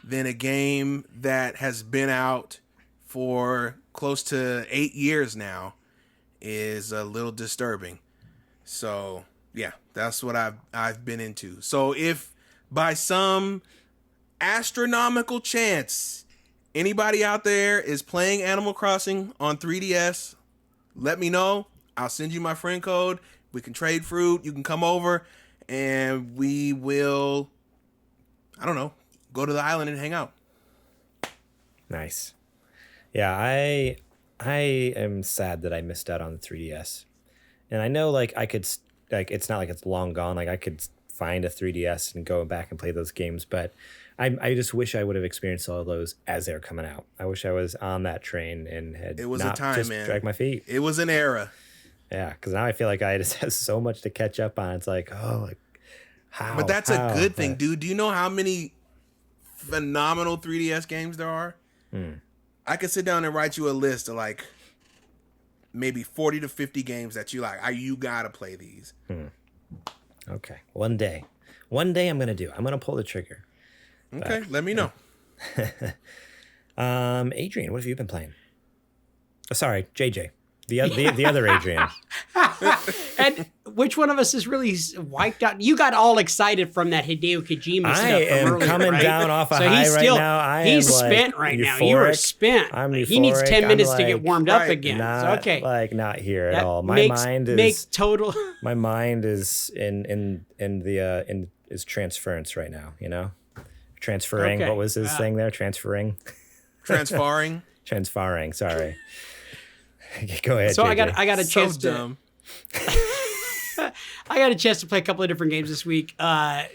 than a game that has been out for close to 8 years now is a little disturbing. So yeah, that's what I've been into. So if by some astronomical chance, anybody out there is playing Animal Crossing on 3DS, let me know. I'll send you my friend code. We can trade fruit. You can come over and we will, I don't know, go to the island and hang out. Nice. Yeah, I am sad that I missed out on the 3DS. And I know like I could like it's not like it's long gone. Like I could find a 3DS and go back and play those games, but I just wish I would have experienced all of those as they were coming out. I wish I was on that train and had it was not a time, just man. dragged my feet. It was an era. Yeah, because now I feel like I just have so much to catch up on. It's like, oh, like how? But that's a good thing, dude. Do you know how many phenomenal 3DS games there are? I could sit down and write you a list of like maybe 40 to 50 games that you like. You gotta play these. Okay, one day I'm gonna do. I'm gonna pull the trigger. Okay, let me know. Adrian, what have you been playing? Oh, sorry, JJ. The other Adrian. And which one of us is really wiped out? You got all excited from that Hideo Kojima stuff. I am earlier, coming right? down off a so high he's right still, now. He's spent like right euphoric. now. You are spent. I'm euphoric. He needs 10 minutes to get like, warmed up right, again. Not, So, okay. Like not here at That all. My makes mind is is transference right now, you know? Transferring. Okay. What was his thing there? Transferring. Transferring, sorry. Go ahead. So JJ. I got a chance so to dumb. I got a chance to play a couple of different games this week.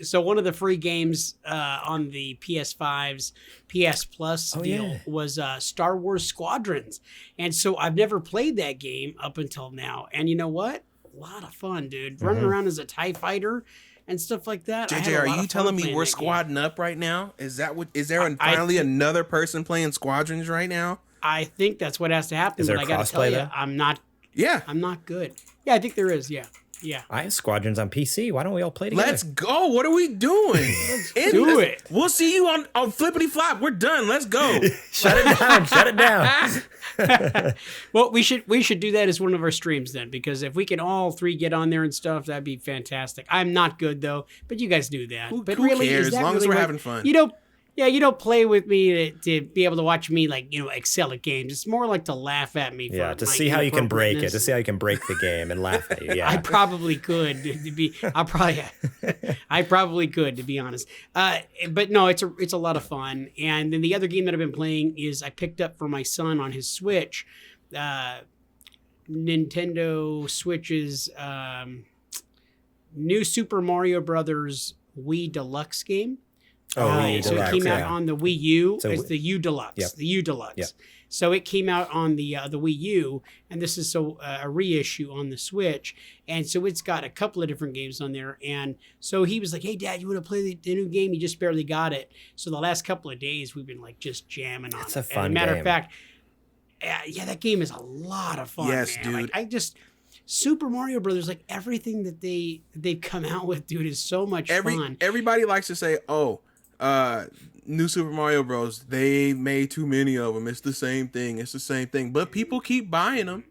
So one of the free games on the PS5's PS Plus deal was Star Wars Squadrons. And so I've never played that game up until now. And you know what? A lot of fun, dude. Running around as a TIE fighter and stuff like that. JJ, are you telling me we're squadding up right now? Is there finally another person playing Squadrons right now? I think that's what has to happen. Is there but I got to tell crossplay, you, though? I'm not good. Yeah, I think there is. Yeah. I have Squadrons on PC. Why don't we all play together? Let's go. What are we doing? do it. We'll see you on Flippity Flop. We're done. Let's go. Shut it down. Well, we should do that as one of our streams then, because if we can all three get on there and stuff, that'd be fantastic. I'm not good though, but you guys do that. Who really, cares? is that As long as really we're what- having fun. You don't play with me to be able to watch me excel at games. It's more like to laugh at me. Yeah, for to my see how you can break it. To inappropriateness. see how you can break the game and laugh at you. Yeah. I probably could I probably could, to be honest. But no, it's a lot of fun. And then the other game that I've been playing is I picked up for my son on his Switch, Nintendo Switch's new Super Mario Brothers Wii Deluxe game. Wii So it Deluxe, came out yeah. on the Wii U. So it's the U Deluxe. Yep. The U Deluxe. Yep. So it came out on the Wii U, and this is a reissue on the Switch, and so it's got a couple of different games on there. And so he was like, "Hey, Dad, you want to play the new game? You just barely got it." So the last couple of days we've been like just jamming on That's it. a fun and matter game. of fact, yeah, that game is a lot of fun. Yes, man. dude. Like, I just Super Mario Brothers, like everything that they've come out with, dude, is so much fun. Everybody likes to say, new Super Mario Bros. They made too many of them. It's the same thing. But people keep buying them.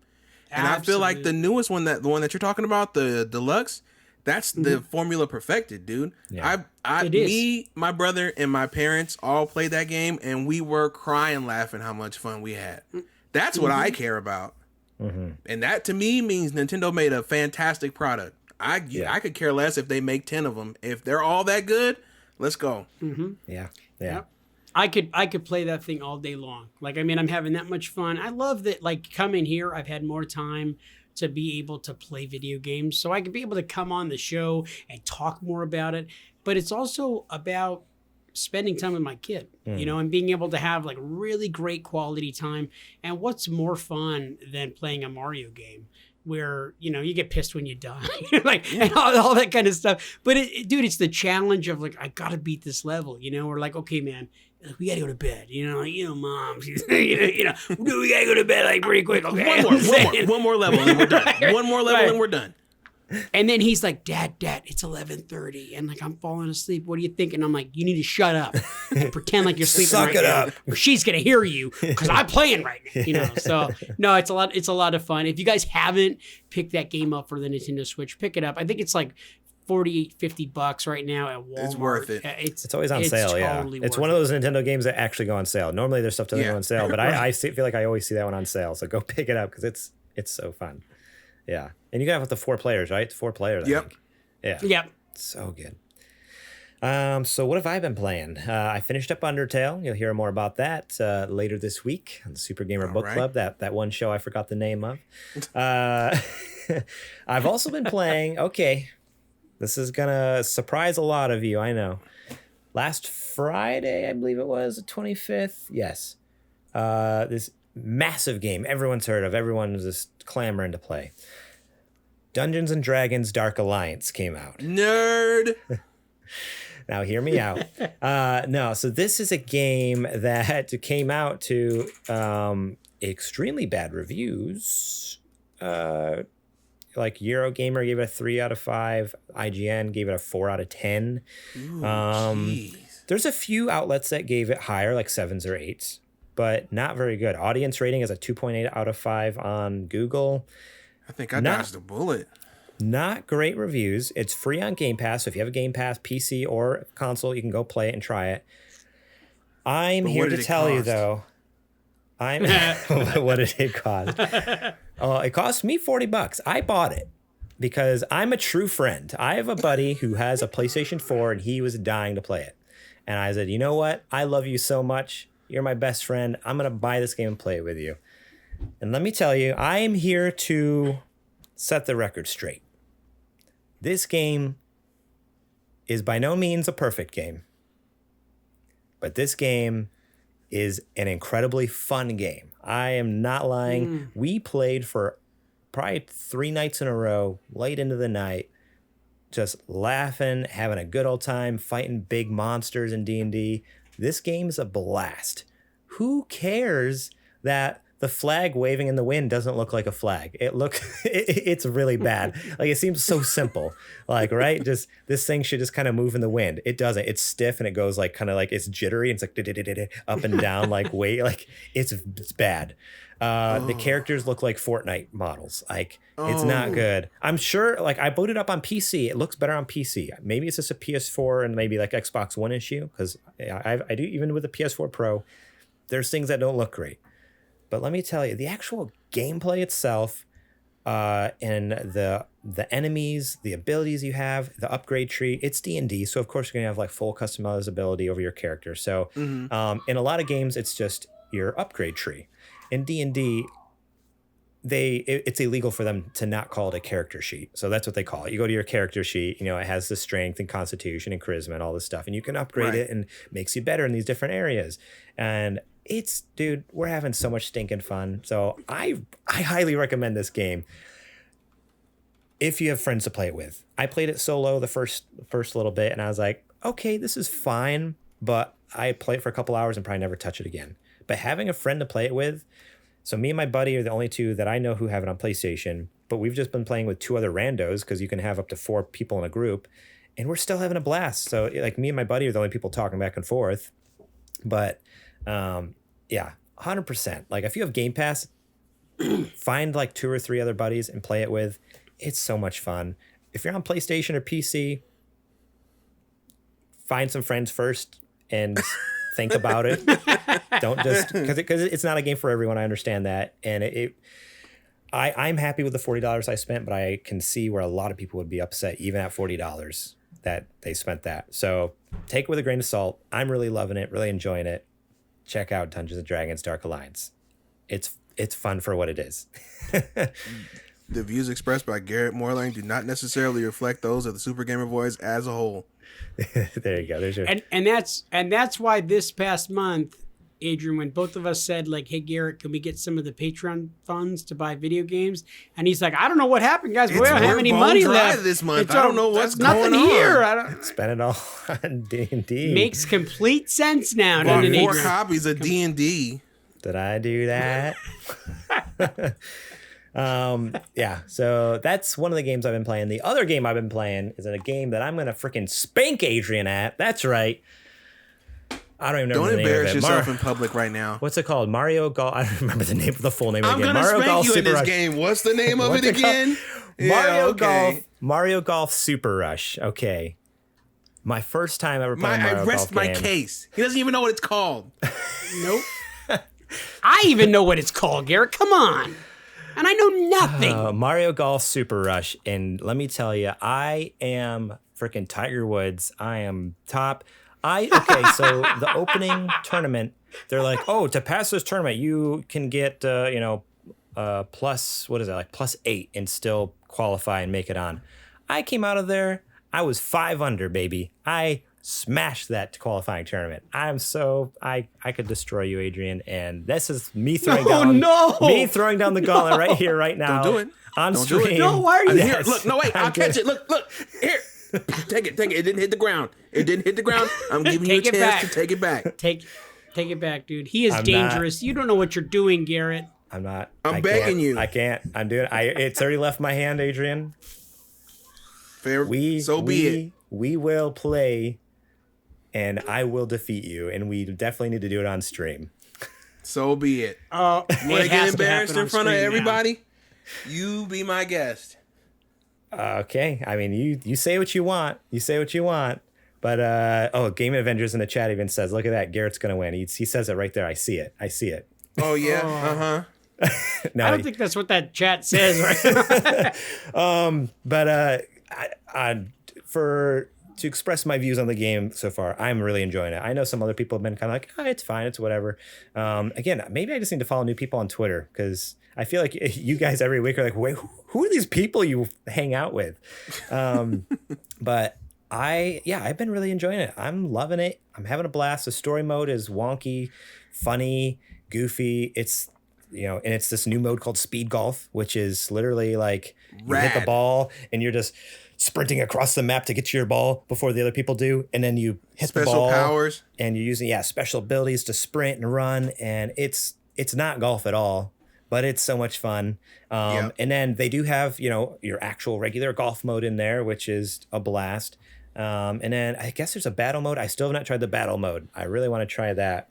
And I feel like the newest one, the one that you're talking about, the Deluxe, that's the formula perfected, dude. Yeah. It is. Me, my brother, and my parents all played that game, and we were crying laughing how much fun we had. That's what I care about. And that to me means Nintendo made a fantastic product. I could care less if they make 10 of them. If they're all that good, let's go. Yeah. Yep. I could play that thing all day long. Like, I mean, I'm having that much fun. I love that, like, coming here, I've had more time to be able to play video games. So I could be able to come on the show and talk more about it. But it's also about spending time with my kid, and being able to have like really great quality time. And what's more fun than playing a Mario game where, you get pissed when you die, and all that kind of stuff. But dude, it's the challenge of like, I gotta beat this level, we're like, okay, man, we gotta go to bed, mom, we gotta go to bed like pretty quick. Okay, One more level and we're done. One more level and we're done. And then he's like, Dad, it's 11:30, and like I'm falling asleep. What are you thinking? I'm like, you need to shut up and pretend like you're sleeping Suck right it now, up. or she's gonna hear you because I'm playing right now. So no, it's a lot of fun. If you guys haven't picked that game up for the Nintendo Switch, pick it up. I think it's like $48-50 right now at Walmart. It's worth it. It's always on sale. Totally It's one of those Nintendo games that actually go on sale. Normally there's stuff that doesn't go on sale, but I feel like I always see that one on sale. So go pick it up because it's so fun. Yeah, and you can have up to 4 players, right? 4 players. Yep. I think. Yeah. Yep. So good. So what have I been playing? I finished up Undertale. You'll hear more about that later this week on the Super Gamer Book Club. That one show I forgot the name of. I've also been playing. Okay, this is gonna surprise a lot of you. I know. Last Friday, I believe it was the 25th. Yes. This massive game everyone's heard of. Everyone's just clamoring to play. Dungeons and Dragons Dark Alliance came out. Nerd. Now hear me out. No, so this is a game that came out to extremely bad reviews. Like Eurogamer gave it a 3 out of 5. IGN gave it a 4 out of 10. Ooh, there's a few outlets that gave it higher, like 7s or 8s, but not very good. Audience rating is a 2.8 out of 5 on Google. I think I dodged a bullet. Not great reviews. It's free on Game Pass. So if you have a Game Pass, PC or console, you can go play it and try it. I'm here to tell you, though. What did it cost? It cost me $40. I bought it because I'm a true friend. I have a buddy who has a PlayStation 4 and he was dying to play it. And I said, you know what? I love you so much. You're my best friend. I'm going to buy this game and play it with you. And let me tell you, I am here to set the record straight. This game is by no means a perfect game, but this game is an incredibly fun game. I am not lying. We played for probably 3 nights in a row, late into the night, just laughing, having a good old time, fighting big monsters in D&D. This game's a blast. Who cares that the flag waving in the wind doesn't look like a flag? It's really bad. Like, it seems so simple. Like, right? Just this thing should just kind of move in the wind. It doesn't. It's stiff and it goes like kind of like it's jittery. It's like up and down, like wait, like it's bad. The characters look like Fortnite models. Like, it's not good. I'm sure, like, I booted up on PC. It looks better on PC. Maybe it's just a PS4 and maybe like Xbox One issue, because I do, even with the PS4 Pro, there's things that don't look great. But let me tell you, the actual gameplay itself, and the enemies, the abilities you have, the upgrade tree, it's D&D. So of course you're gonna have like full customizability over your character. So in a lot of games, it's just your upgrade tree. In D&D, it's illegal for them to not call it a character sheet. So that's what they call it. You go to your character sheet, you know, it has the strength and constitution and charisma and all this stuff, and you can upgrade it and makes you better in these different areas. And dude, we're having so much stinking fun. So I highly recommend this game if you have friends to play it with. I played it solo the first little bit, and I was like, okay, this is fine, but I play it for a couple hours and probably never touch it again. But having a friend to play it with, so me and my buddy are the only two that I know who have it on PlayStation, but we've just been playing with 2 other randos because you can have up to 4 people in a group, and we're still having a blast. So like, me and my buddy are the only people talking back and forth. But yeah, 100%. Like, if you have Game Pass, find like 2 or 3 other buddies and play it with. It's so much fun. If you're on PlayStation or PC, find some friends first and think about it. Don't just, because it's not a game for everyone. I understand that, and I'm happy with the $40 I spent, but I can see where a lot of people would be upset even at $40 that they spent that. So take it with a grain of salt. I'm really loving it, really enjoying it. Check out Dungeons and Dragons Dark Alliance. It's fun for what it is. The views expressed by Garrett Morlang do not necessarily reflect those of the Super Gamer Boys as a whole. There you go. There's your and that's why this past month, Adrian, when both of us said, like, hey, Garrett, can we get some of the Patreon funds to buy video games? And he's like, I don't know what happened, guys. We don't have any money left this month. I don't know what's going nothing on here. Spend it all on D&D. Makes complete sense now. Bought 4 copies of D&D. Did I do that? Yeah, so that's one of the games I've been playing. The other game I've been playing is a game that I'm gonna freaking spank Adrian at. That's right. I don't even know the name of it. Don't embarrass yourself in public right now. What's it called? Mario Golf. I don't remember the full name of the game. I'm gonna spank you in this game. What's the name of it again? Mario Golf Mario Golf Super Rush. Okay. My first time ever playing Mario Golf. I rest my case. He doesn't even know what it's called. Nope. I even know what it's called, Garrett. Come on. And I know nothing. Mario Golf Super Rush. And let me tell you, I am freaking Tiger Woods. I am top. Okay, so the opening tournament, they're like, oh, to pass this tournament, you can get, plus, what is that, like +8 and still qualify and make it on. I came out of there. I was 5 under, baby. I smashed that qualifying tournament. I could destroy you, Adrian. And this is me throwing down the gauntlet right here, right now. Don't do it. On Don't stream. do it. No, why are you here? Look, no, wait. I'll catch it. Look. Here. Take it. It didn't hit the ground. I'm giving you a chance to take it back. Take it back, dude. He is dangerous. You don't know what you're doing, Garrett. I'm not. I'm begging you. I can't. I'm doing. It's already left my hand, Adrian. Fair. So be it. We will play, and I will defeat you, and we definitely need to do it on stream. So be it. You want to get embarrassed in front of everybody? Now. You be my guest. Okay. I mean, you say what you want. But Game Avengers in the chat even says, "Look at that, Garrett's gonna win." He says it right there. I see it. Oh yeah. No, I don't think that's what that chat says, right? To express my views on the game so far, I'm really enjoying it. I know some other people have been kind of like, it's fine, it's whatever. Again, maybe I just need to follow new people on Twitter because I feel like you guys every week are like, wait, who are these people you hang out with? But I've been really enjoying it. I'm loving it. I'm having a blast. The story mode is wonky, funny, goofy. It's and it's this new mode called Speed Golf, which is literally like you hit the ball and you're just sprinting across the map to get to your ball before the other people do, and then you hit the ball. Special powers, and you're using special abilities to sprint and run, and it's not golf at all, but it's so much fun. And then they do have your actual regular golf mode in there, which is a blast. And then I guess there's a battle mode. I still have not tried the battle mode. I really want to try that.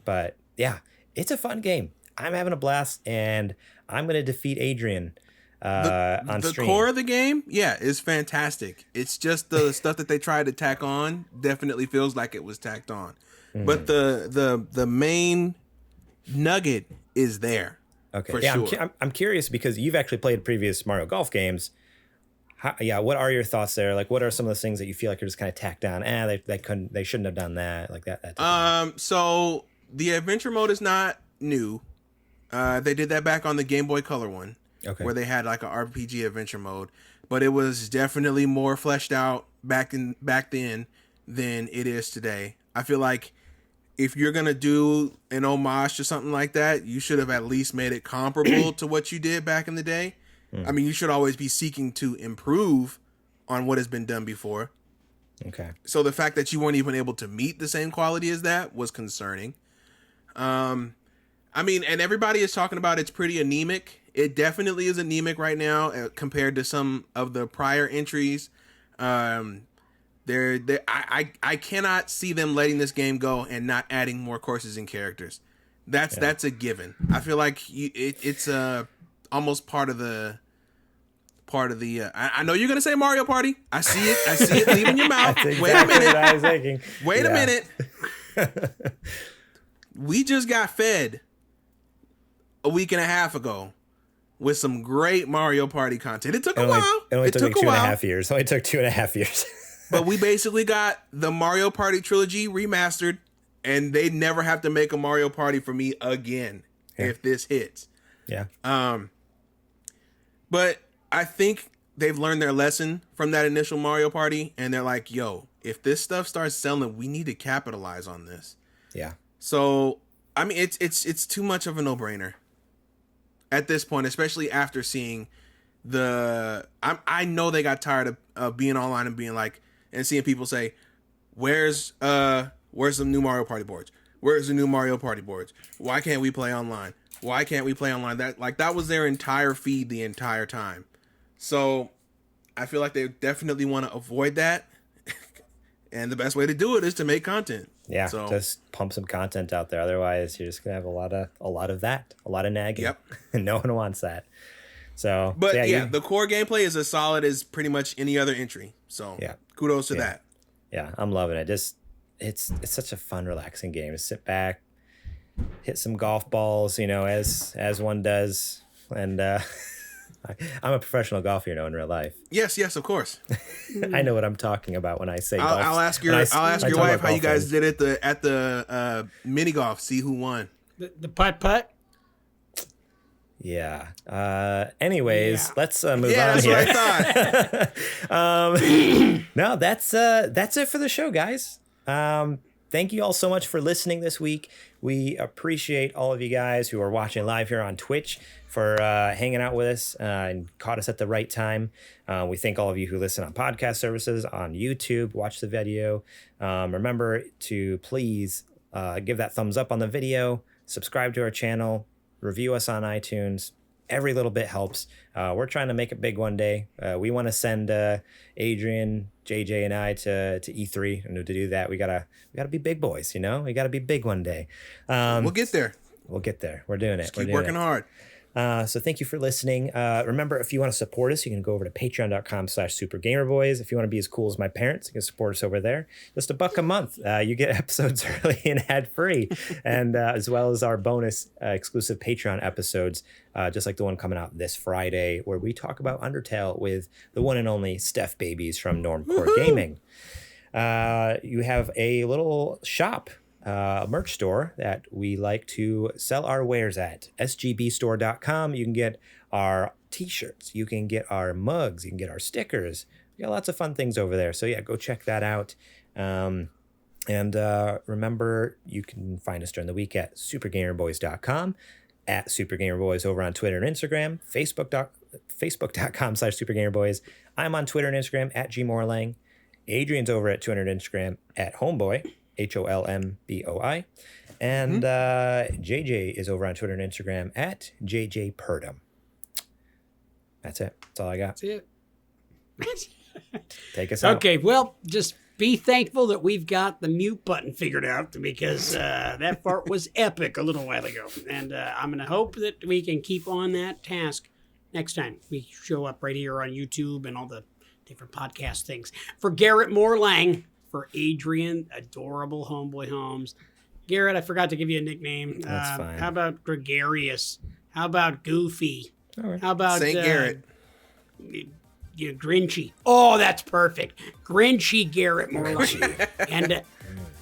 But yeah, it's a fun game. I'm having a blast, and I'm going to defeat Adrian on stream. The core of the game, is fantastic. It's just the stuff that they tried to tack on definitely feels like it was tacked on. But the main nugget is there. Okay. For sure. I'm curious because you've actually played previous Mario Golf games. What are your thoughts there? Like, what are some of those things that you feel like are just kind of tacked down? They shouldn't have done that, like that. So the adventure mode is not new. They did that back on the Game Boy Color one, where they had like an RPG adventure mode, but it was definitely more fleshed out back then than it is today. I feel like if you're gonna do an homage to something like that, you should have at least made it comparable to what you did back in the day. I mean, you should always be seeking to improve on what has been done before. Okay. So the fact that you weren't even able to meet the same quality as that was concerning. I mean, and everybody is talking about it's pretty anemic. It definitely is anemic right now compared to some of the prior entries. I cannot see them letting this game go and not adding more courses and characters. That's a given. I feel like it's almost part of the. I know you're gonna say Mario Party. I see it leaving your mouth. Wait a minute. I was thinking. Wait a minute. We just got fed a week and a half ago with some great Mario Party content. It took a while. It only took 2.5 years. It only took 2.5 years. But we basically got the Mario Party trilogy remastered, and they never have to make a Mario Party for me again if this hits. Yeah. But I think they've learned their lesson from that initial Mario Party, and they're like, yo, if this stuff starts selling, we need to capitalize on this. Yeah. So, I mean, it's too much of a no-brainer at this point, especially after seeing I know they got tired of being online and being like, and seeing people say, where's the new Mario Party boards? Where's the new Mario Party boards? Why can't we play online? Why can't we play online? That was their entire feed the entire time. So I feel like they definitely want to avoid that. And the best way to do it is to make content. Yeah, so, just pump some content out there. Otherwise, you're just gonna have a lot of that, a lot of nagging. Yep. And no one wants that. So, But yeah, the core gameplay is as solid as pretty much any other entry. So kudos to that. Yeah, I'm loving it. It's such a fun, relaxing game. Just sit back, hit some golf balls, as one does. And I'm a professional golfer, in real life. Yes, of course. I know what I'm talking about when I say golf. I'll ask your wife how you guys did it at the mini golf. See who won. The putt. Yeah. Anyways, let's move on that's here. what I thought. No, that's it for the show, guys. Thank you all so much for listening this week. We appreciate all of you guys who are watching live here on Twitch for hanging out with us and caught us at the right time. We thank all of you who listen on podcast services, on YouTube, watch the video. Remember to please give that thumbs up on the video, subscribe to our channel, review us on iTunes. Every little bit helps. We're trying to make it big one day. We want to send Adrian, JJ, and I to E3. And to do that, we gotta be big boys. We gotta be big one day. We'll get there. We're doing it. Just keep working hard. So thank you for listening. Remember, if you want to support us, you can go over to patreon.com/supergamerboys. If you want to be as cool as my parents, you can support us over there. Just $1 a month. You get episodes early and ad-free, and as well as our bonus exclusive Patreon episodes, just like the one coming out this Friday, where we talk about Undertale with the one and only Steph Babies from Normcore Gaming. You have a little shop, merch store that we like to sell our wares at, sgbstore.com. You can get our t-shirts, you can get our mugs, you can get our stickers. We got lots of fun things over there, so yeah, go check that out. And remember, you can find us during the week at supergamerboys.com, at supergamerboys over on Twitter and Instagram, facebook.com/supergamerboys. I'm on Twitter and Instagram at gmorlang. Adrian's over at Twitter and Instagram at homeboy, HOLMBOI. And JJ is over on Twitter and Instagram at JJPerdum. That's it. That's all I got. That's it. Take us out. Okay, well, just be thankful that we've got the mute button figured out, because that fart was epic a little while ago. And I'm going to hope that we can keep on that task next time we show up right here on YouTube and all the different podcast things. For Garrett Morlang, for Adrian, adorable Homeboy Holmes. Garrett, I forgot to give you a nickname. That's fine. How about Gregarious? How about Goofy? All right. How about St. Garrett? Grinchy. Oh, that's perfect. Grinchy Garrett Morlang. And,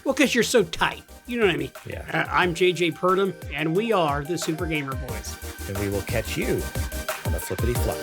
because you're so tight. You know what I mean? Yeah. I'm JJ Purdom, and we are the Super Gamer Boys. And we will catch you on the flippity flop.